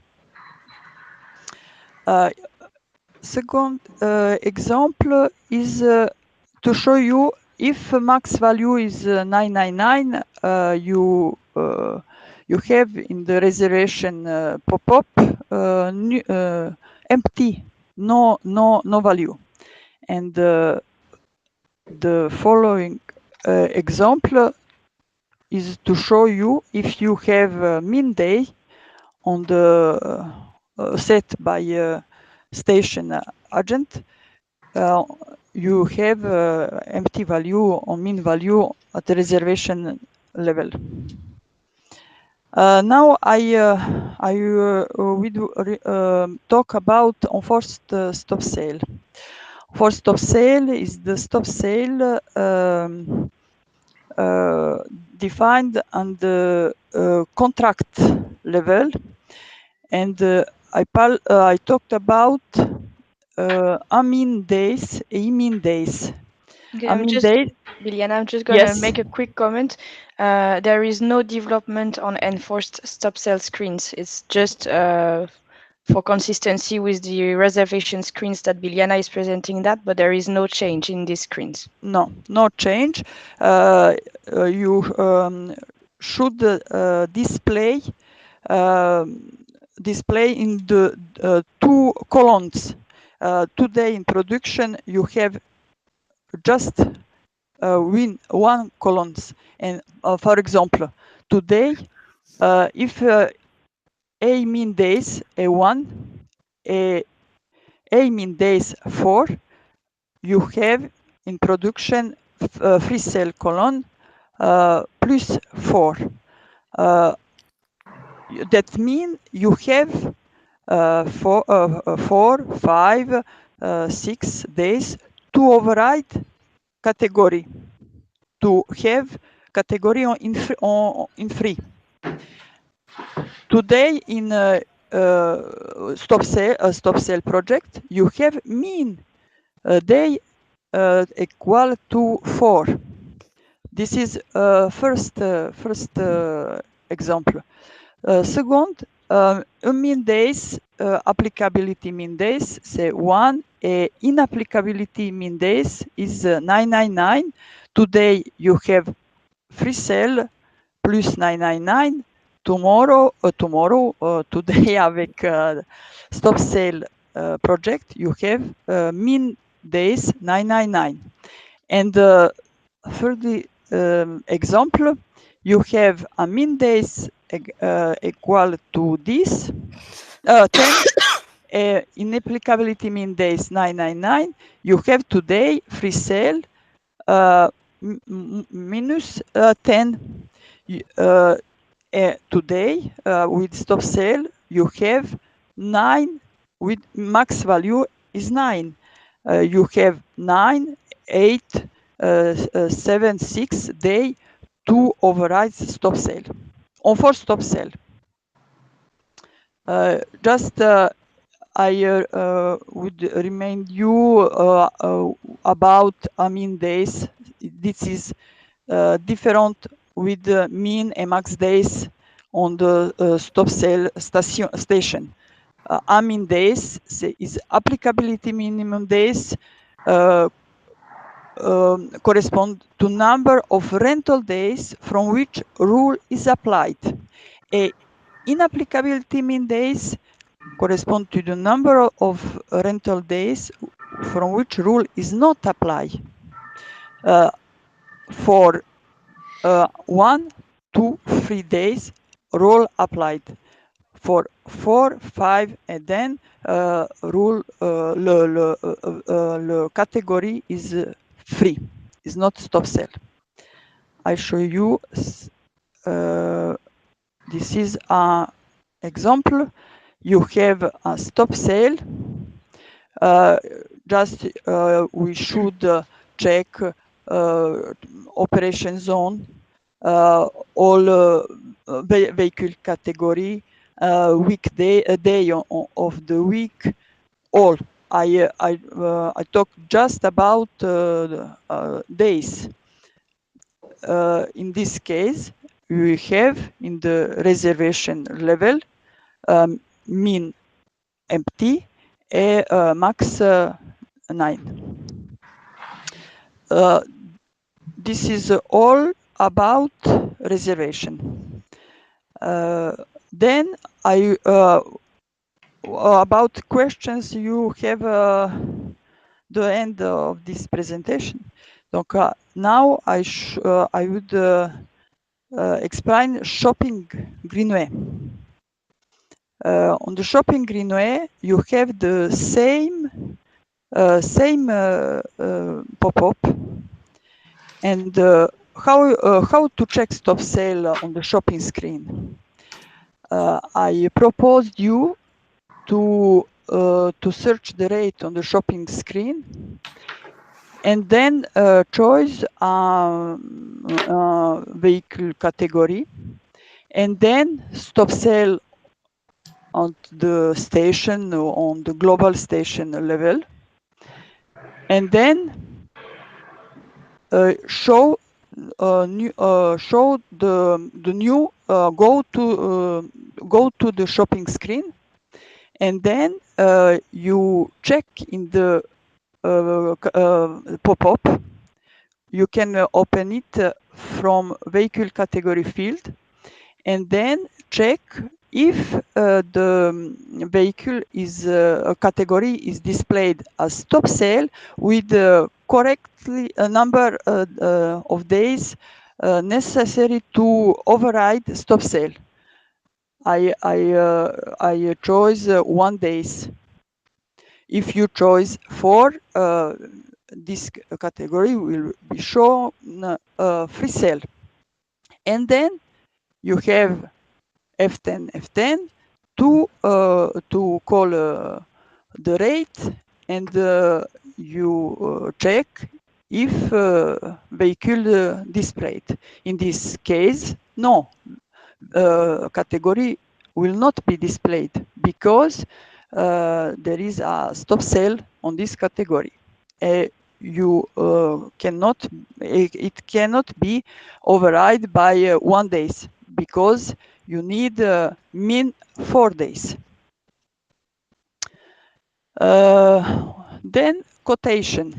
Second example is to show you if max value is 999, you have in the reservation pop-up empty, no value, and the following example is to show you if you have a mean day on the set by station agent, you have empty value or mean value at the reservation level. Now we talk about enforced stop sale. Enforced stop sale is the stop sale defined on the contract level, and I talked about mean days, mean days. Okay, Liliana, I'm just gonna Yes. make a quick comment. There is no development on enforced stop sale screens. It's just for consistency with the reservation screens that Biliana is presenting that, but there is no change in these screens. No change. You should display in the 2 columns. Today in production you have just 1 columns, and for example today if a mean days A1, a mean days 4, you have in production free cell column plus 4. That means you have 4, 5, 6 days to override category, to have category in free. Today in stop sale project, you have mean day equal to 4. This is first example. Second, mean days, applicability mean days, say 1. Inapplicability mean days is 999. Today you have free sale plus 999. Today avec stop sale project, you have mean days 999. And third example, you have a mean days equal to this 10. Inapplicability mean days 999. You have today free sale minus 10. today with stop sale you have 9 with max value is 9. You have 9, 8, 7, 6 day to override stop sale on for stop sale. Just I would remind you about days. This is different with the mean and max days on the stop sale station. Days is applicability minimum days correspond to number of rental days from which rule is applied. Inapplicability mean days correspond to the number of rental days from which rule is not applied. For 1, 2, 3 days, rule applied. For 4, 5, and then rule the category is free, is not stop sale. I show you. This is an example. You have a stop sale. Just we should check operation zone, all vehicle category, weekday, a day of the week, all. I talk just about days. In this case, we have in the reservation level mean empty, max 9. This is all about reservation. Then I about questions you have the end of this presentation. Donc now I would explain shopping greenway. On the shopping greenway, you have the same pop-up, and how to check stop sale on the shopping screen. I proposed you to search the rate on the shopping screen, and then choose vehicle category, and then stop sale on the station, on the global station level, and then show show the new go to the shopping screen, and then you check in the pop-up. You can open it from vehicle category field, and then check if the vehicle is category is displayed as stop sale with correctly a number of days necessary to override stop sale. I chose 1 days. If you choose 4, this category will be shown free sale, and then you have F10 to call the rate, and you check if vehicle displayed. In this case, no, category will not be displayed because there is a stop sale on this category. You cannot, it cannot be override by 1 day because you need min 4 days. Then quotation.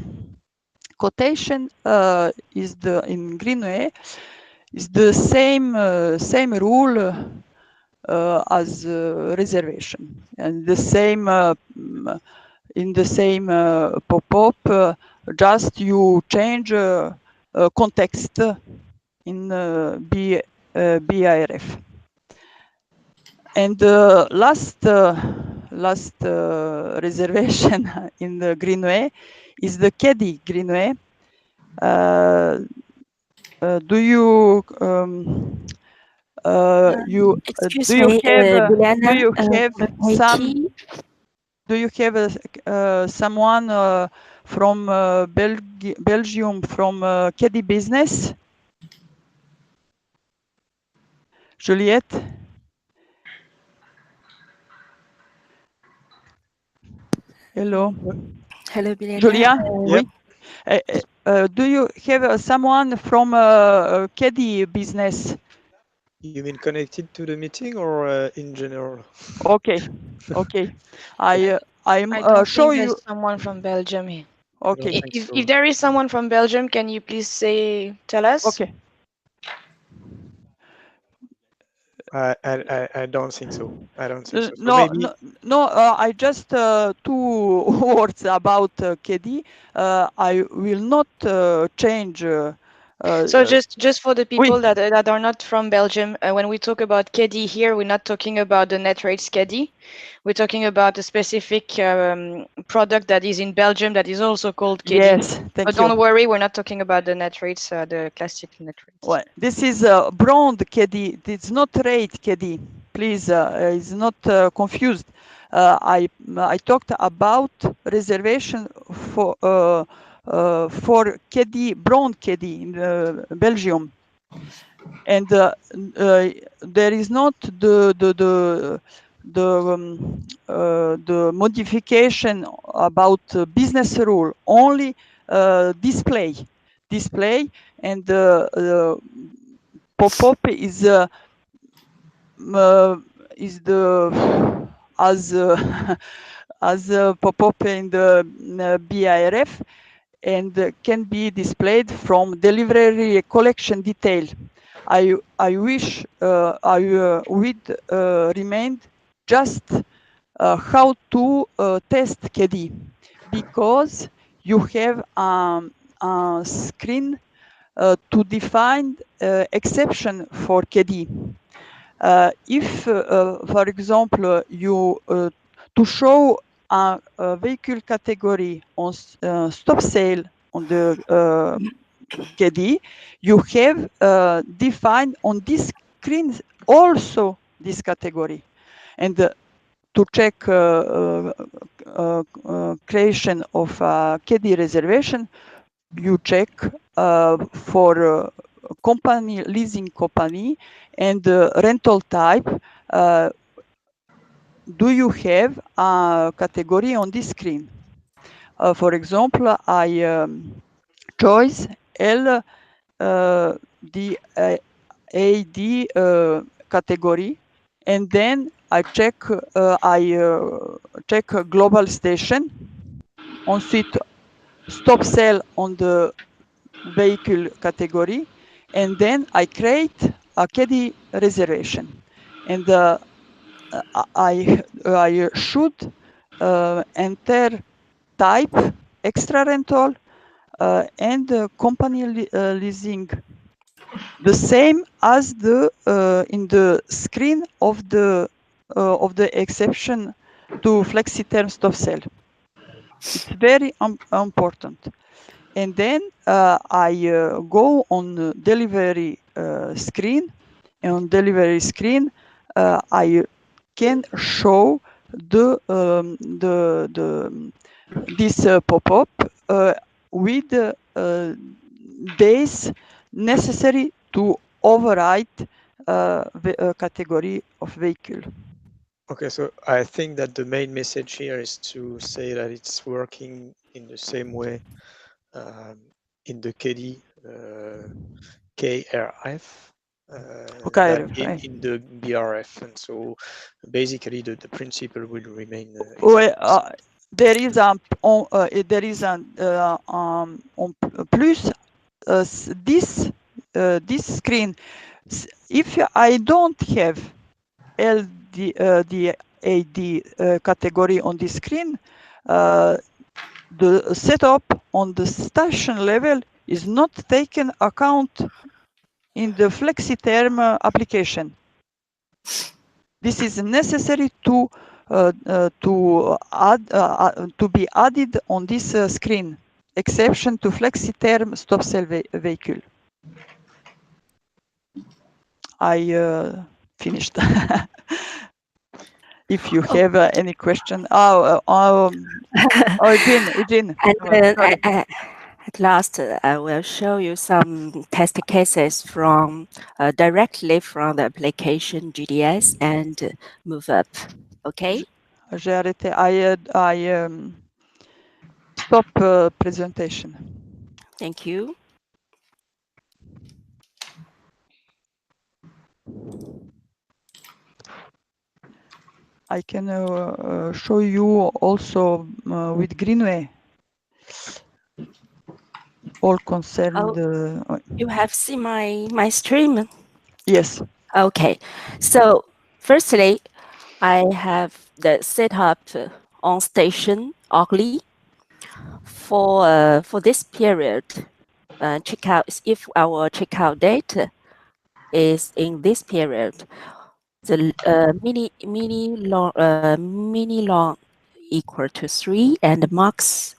Quotation is in Greenway is the same rule as reservation, and the same in the same pop-up. Just you change context in BIRF. And the last reservation in the Greenway is the Keddy Greenway. Do you you Excuse do you me, have Juliana, do you have some Haiti. do you have someone from Belgium from Caddy Business? Juliette? Hello. Hello, Juliana. Julia? Yep. Oui. Do you have someone from Caddy Business? You mean connected to the meeting or in general? Okay. Okay. I'm I don't show think you. there's someone from Belgium here. I don't Okay. think If so. there is someone from Belgium, can you please tell us? Okay. I don't think so. I don't think so. So No, maybe no. I just two words about KD. I will not change. So just for the Oui. people that are not from Belgium, when we talk about KD here, we're not talking about the net rates KD. We're talking about a specific product that is in Belgium that is also called KD. Yes, thank But you. don't worry, we're not talking about the net rates, the classic net rates. Well, this is brand KD. It's not rate KD. Please, it's not confused. I talked about reservation for KD brand KD in Belgium, and there is not the modification about business rule. Only display and pop-up is the as as pop-up in the BIRF and can be displayed from delivery collection detail. I wish I would remain just how to test KD because you have a screen to define exception for KD. If, for example, you to show a vehicle category on stop sale on the KD, you have defined on this screen also this category. And to check creation of KD reservation, you check for company, leasing company, and rental type. Do you have a category on this screen? For example, I choose L the AD category, and then I check check global station. Ensuite, stop sell on the vehicle category, and then I create a KD reservation. And I should enter type extra rental and company leasing, the same as the in the screen of the exception to flexi-term stop sell. It's very important. And then I go on delivery screen, and on delivery screen I can show this pop-up with days necessary to override the category of vehicle. Okay, so I think that the main message here is to say that it's working in the same way in the KD KRF Okay, than in the BRF, and so basically the principle will remain exactly there is on plus this screen. If I don't have the AD category on the screen, the setup on the station level is not taken account in the flexi-term application. This is necessary to be added on this screen, exception to flexi-term stop sell vehicle. I finished. If you have any question. Eugene. And Sorry. at last, I will show you some test cases from directly from the application GDS and move up. Okay. J'ai arrêté. I stop presentation. Thank you. I can show you also with Greenway. All concerned. You have seen my stream? Yes. Okay. So firstly, I have the setup on station Orly for this period. Checkout if our checkout date is in this period, the mini long equal to 3 and max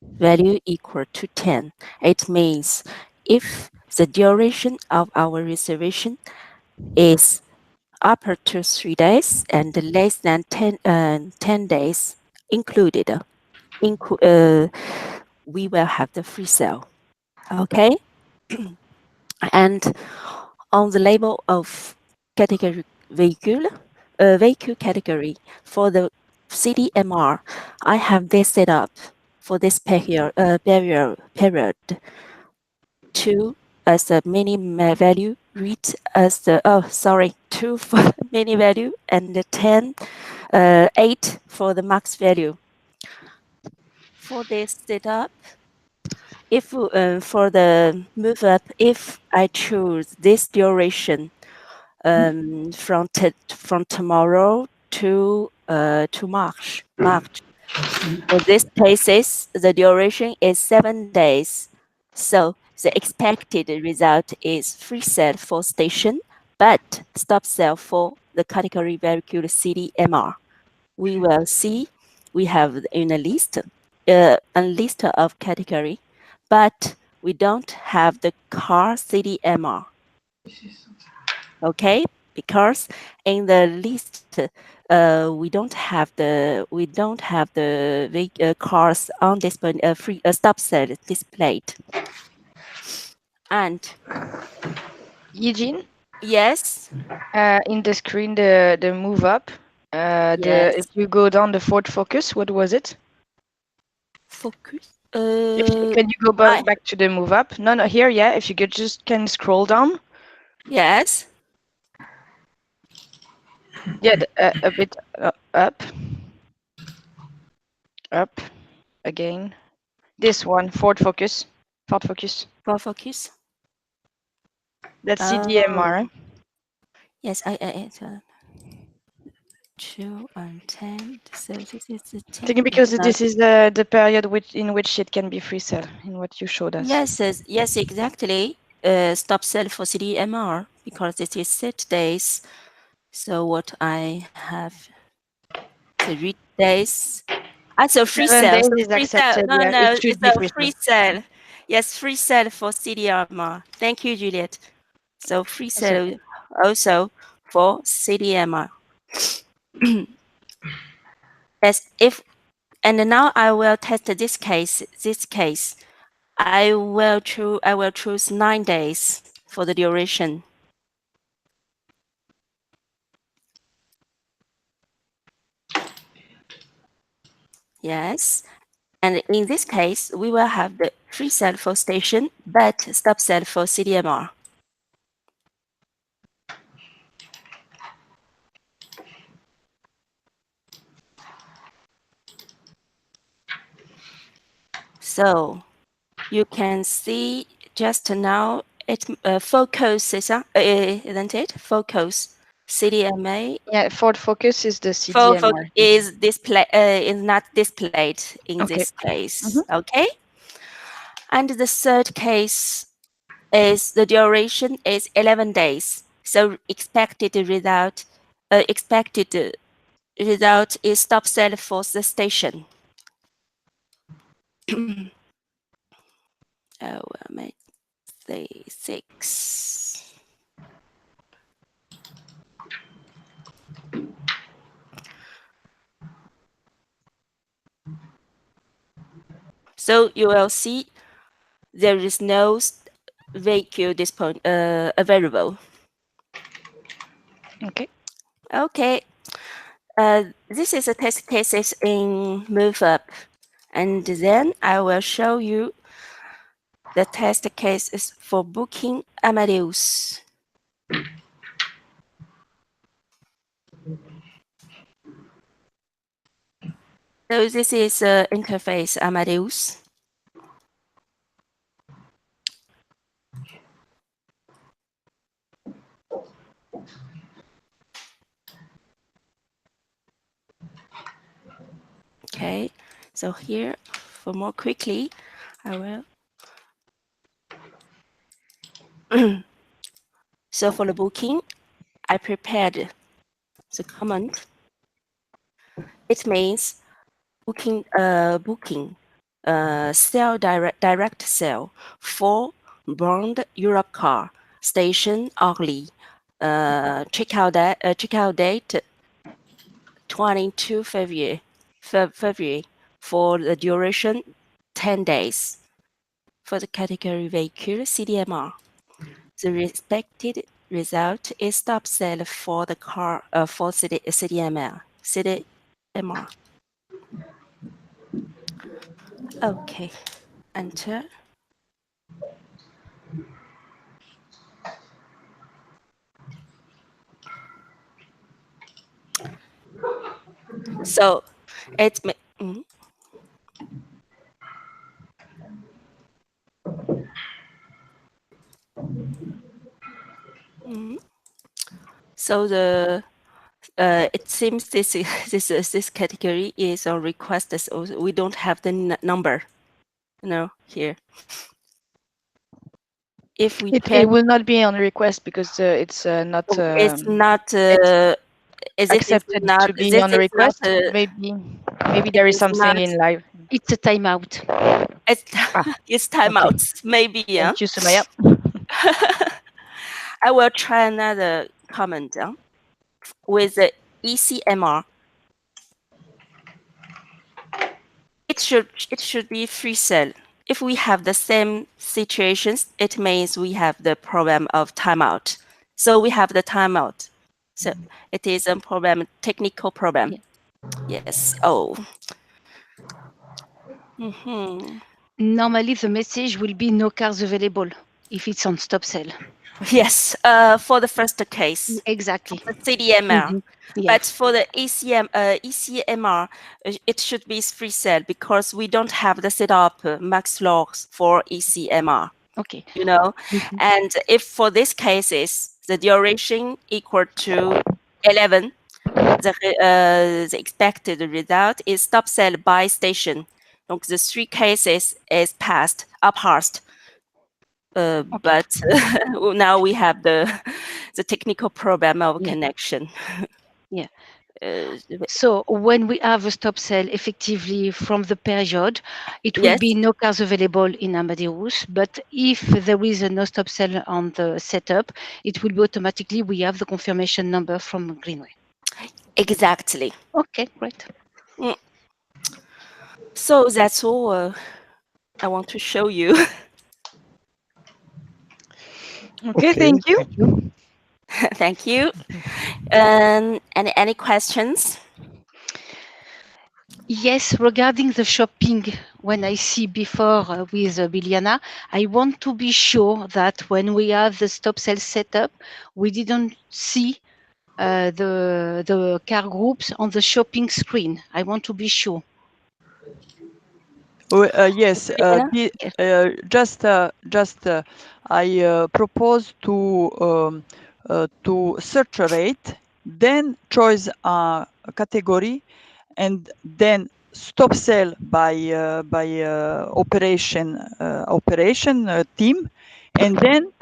value equal to 10. It means if the duration of our reservation is upper to 3 days and less than 10 days included, we will have the free sale. Okay. And on the label of category vehicle category for the CDMR, I have this set up for this period two as a mini value, read as the 2 for the mini value and the 8 for the max value. For this setup, if for the move up, if I choose this duration from tomorrow to March. For this cases, the duration is 7 days. So the expected result is free sale for station, but stop sale for the category vehicle CDMR. We will see we have in a list of category, but we don't have the car CDMR. Okay, because in the list we don't have the cars on display free stop sale displayed. And Eugene, yes, in the screen, the move up, yes, if you go down the Ford Focus, what was it? focus. Can you go back to the move up? No, here, yeah. If you could just can scroll down. Yes. Yeah, a bit up. Up again. This one, Ford Focus. Ford Focus. For focus. That's CDMR. Yes, 2 and 10. So this is the 10. Because this is the period in which it can be free sale, in what you showed us. Yes, exactly. Stop sell for CDMR because it is set days. So what I have to read days. So free 7 sale. days So is free sale. accepted. No, Yeah, no, it should it's be a free free sale. sale. Yes, free sale for CDMR. Thank you, Juliet. So free sale also for CDMR. Yes, and now I will test this case. I will choose 9 days for the duration. Yes, and in this case, we will have the free sale for station, but stop sale for CDMR. So you can see just now it focuses, isn't it? Focus CDMA. Yeah, Ford Focus is the CDMR. Is not displayed in this case. Okay. And the third case is the duration is 11 days. So expected result is stop sale for the station. Oh, I might say 6. So you will see there is no vehicle available. Okay. Okay. This is a test cases in MoveUp, and then I will show you the test cases for booking Amadeus. So this is interface Amadeus. Okay, so here, for more quickly, I will. So for the booking, I prepared the command. It means booking sell direct sale for Bond Europe car station Orly. Checkout date 22 February for the duration 10 days. For the category vehicle CDMR, the expected result is stop sale for the car for CDMR. Okay, enter. So it so the it seems this category is on request. So we don't have the number, here. If we It will not be on request because it's not it's not accepted to be this on is not request. Maybe there is something in live. It's a timeout. It's timeouts, maybe. Yeah. Thank you, Sumaya. I will try another comment with the ECMR. It should be free cell. If we have the same situations, it means we have the problem of timeout. So we have the timeout. So it is a problem, technical problem. Yeah. Yes. Oh. Normally, the message will be no cars available if it's on stop sale. Yes, for the first case. Exactly. For the CDMR. Yes. But for the ECMR, it should be free cell because we don't have the setup max logs for ECMR. Okay. And if for these cases, the duration equal to 11, the expected result is stop sell by station. So the 3 cases is passed. Okay. But now we have the technical problem of connection. Yeah. So when we have a stop sell effectively from the period, it will be no cars available in Amadeus. But if there is a no stop sell on the setup, it will be automatically, we have the confirmation number from Greenway. Exactly. Okay, great. So that's all I want to show you. Okay, thank you. Thank you. And any questions? Yes, regarding the shopping, when I see before with Biliana, I want to be sure that when we have the stop sell setup, we didn't see the car groups on the shopping screen. I want to be sure. Yes, just I propose to search a rate, then choose a category, and then stop sell by operation team, and then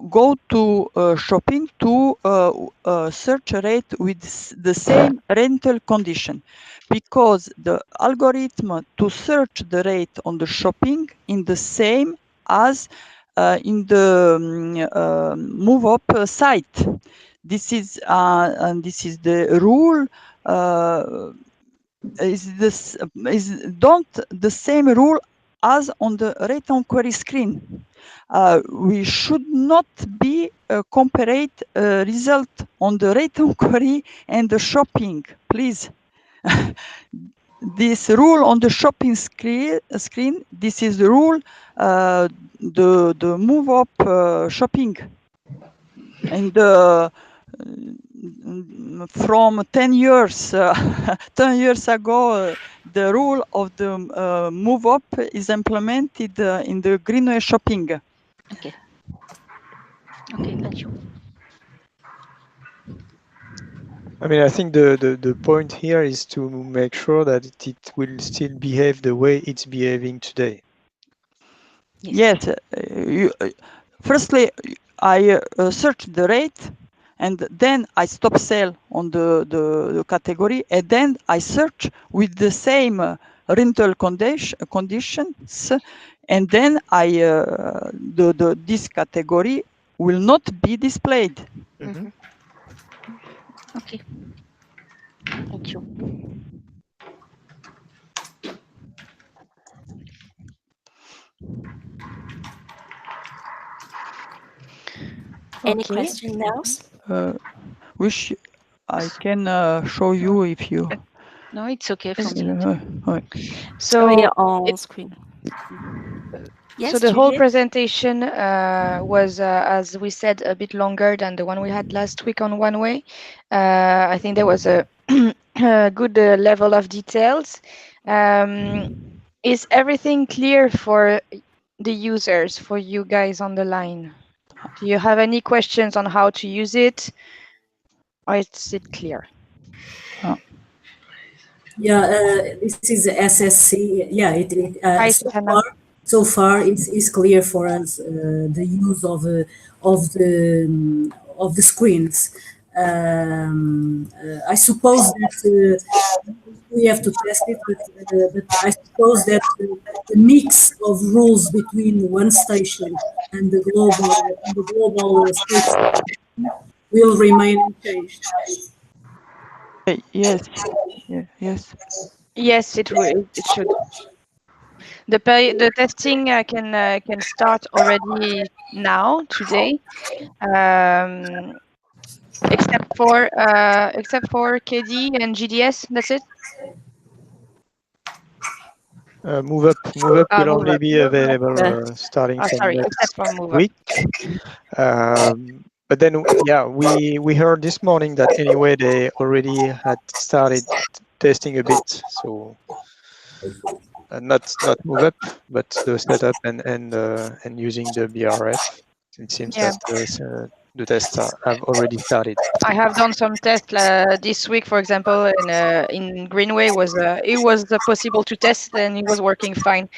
go to shopping to search a rate with the same rental condition, because the algorithm to search the rate on the shopping in the same as in the move up site. This is the rule don't the same rule as on the rate inquiry screen. We should not be compared result on the rate inquiry and the shopping, please. This rule on the shopping screen, this is the rule, the move up shopping. And from 10 years, 10 years ago, the rule of the move up is implemented in the Greenway shopping. Okay. Okay, thank you. I mean, I think the point here is to make sure that it will still behave the way it's behaving today. Yes. Firstly, I search the rate, and then I stop sell on the category, and then I search with the same rental conditions, and then I this category will not be displayed. Mm-hmm. Okay. Thank you. Any Okay. question else? Which I can show you if you. No, it's okay from the So we are on screen. Yes, so the whole Juliet? presentation was, as we said, a bit longer than the one we had last week on One Way. I think there was a, a good level of details. Is everything clear for the users, for you guys on the line? Do you have any questions on how to use it, or is it clear? Yeah, this is SSC. Yeah, Hi, so Susanna. far it's clear for us the use of the screens. I suppose that we have to test it, but I suppose that the mix of rules between one station and the global station will remain unchanged. Yes. Yeah, yes. Yes, it will. It should. The testing can start already now today, except for KD and GDS. That's it. Move up will Move only up. be available starting from Sorry, next except for move up. week. But then, yeah, we heard this morning that anyway they already had started testing a bit. So not move up, but the setup and using the BRF. It seems Yeah. that the tests have already started. I have done some tests this week, for example, in Greenway it was possible to test and it was working fine.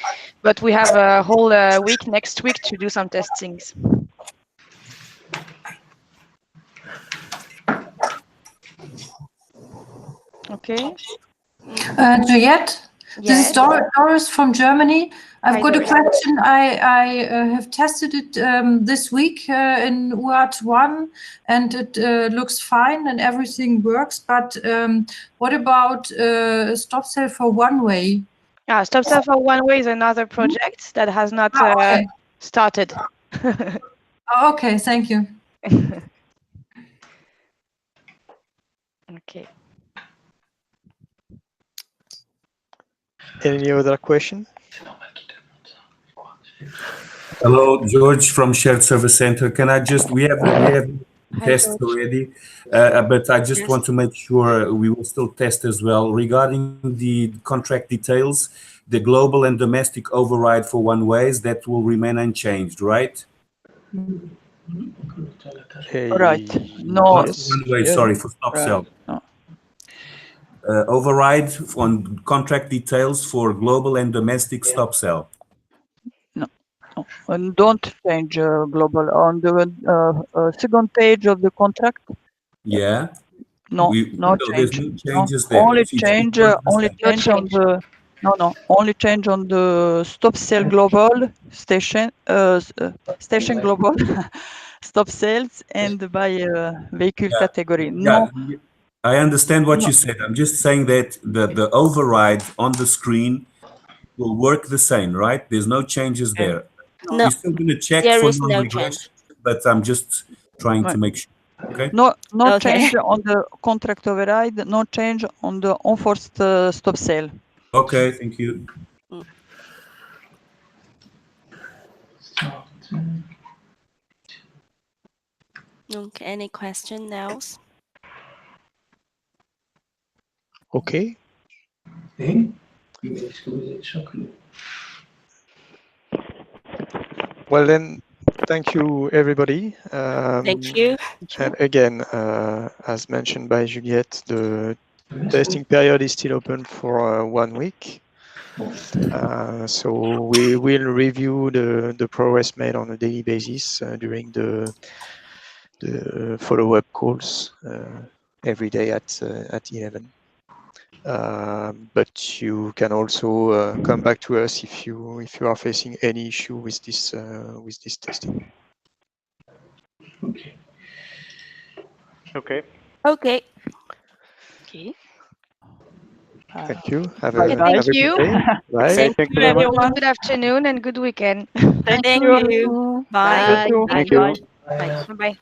But we have a whole week next week to do some testings. Okay. Juliette, this is Yes. Doris from Germany. I've Hi, got Doris. a question. I have tested it this week in UAT 1 and it looks fine and everything works. But what about stop sell for one way? Stop sell for one way is another project that has not Okay. started. Okay, thank you. Okay. Any other question? Hello, George from Shared Service Center. Can I just, we have tests already, but I just want to make sure we will still test as well. Regarding the contract details, the global and domestic override for one ways, that will remain unchanged, right? Right. No. Not one way, sorry, for stop sell. No. Override on contract details for global and domestic stop sell. And don't change global on the second page of the contract. Yeah. No, no there's change. no changes there. Only It's change. Only change on change. the. No. Only change on the stop sell global station. Station global stop sales and by vehicle category. No. Yeah, I understand what you said. I'm just saying that the override on the screen will work the same, right? There's no changes there. No, We're still going to check there for is no non-regression, change. but I'm just trying to Right. make sure. Okay. No Okay. change on the contract override, no change on the enforced stop sale. Okay, thank you. Okay, any question else? Okay. Well then, thank you everybody. Thank you. And again, as mentioned by Juliette, the testing period is still open for 1 week. So we will review the progress made on a daily basis during the follow-up calls every day at 11. But you can also come back to us if you are facing any issue with this testing. Okay. Okay. Okay. Okay. Thank you. Have Bye a bye. Thank good you. day. Bye. Thank you, everyone. Good afternoon and good weekend. Thank Thank you. you. Bye. You too. Bye. Thank you. Bye. Bye bye.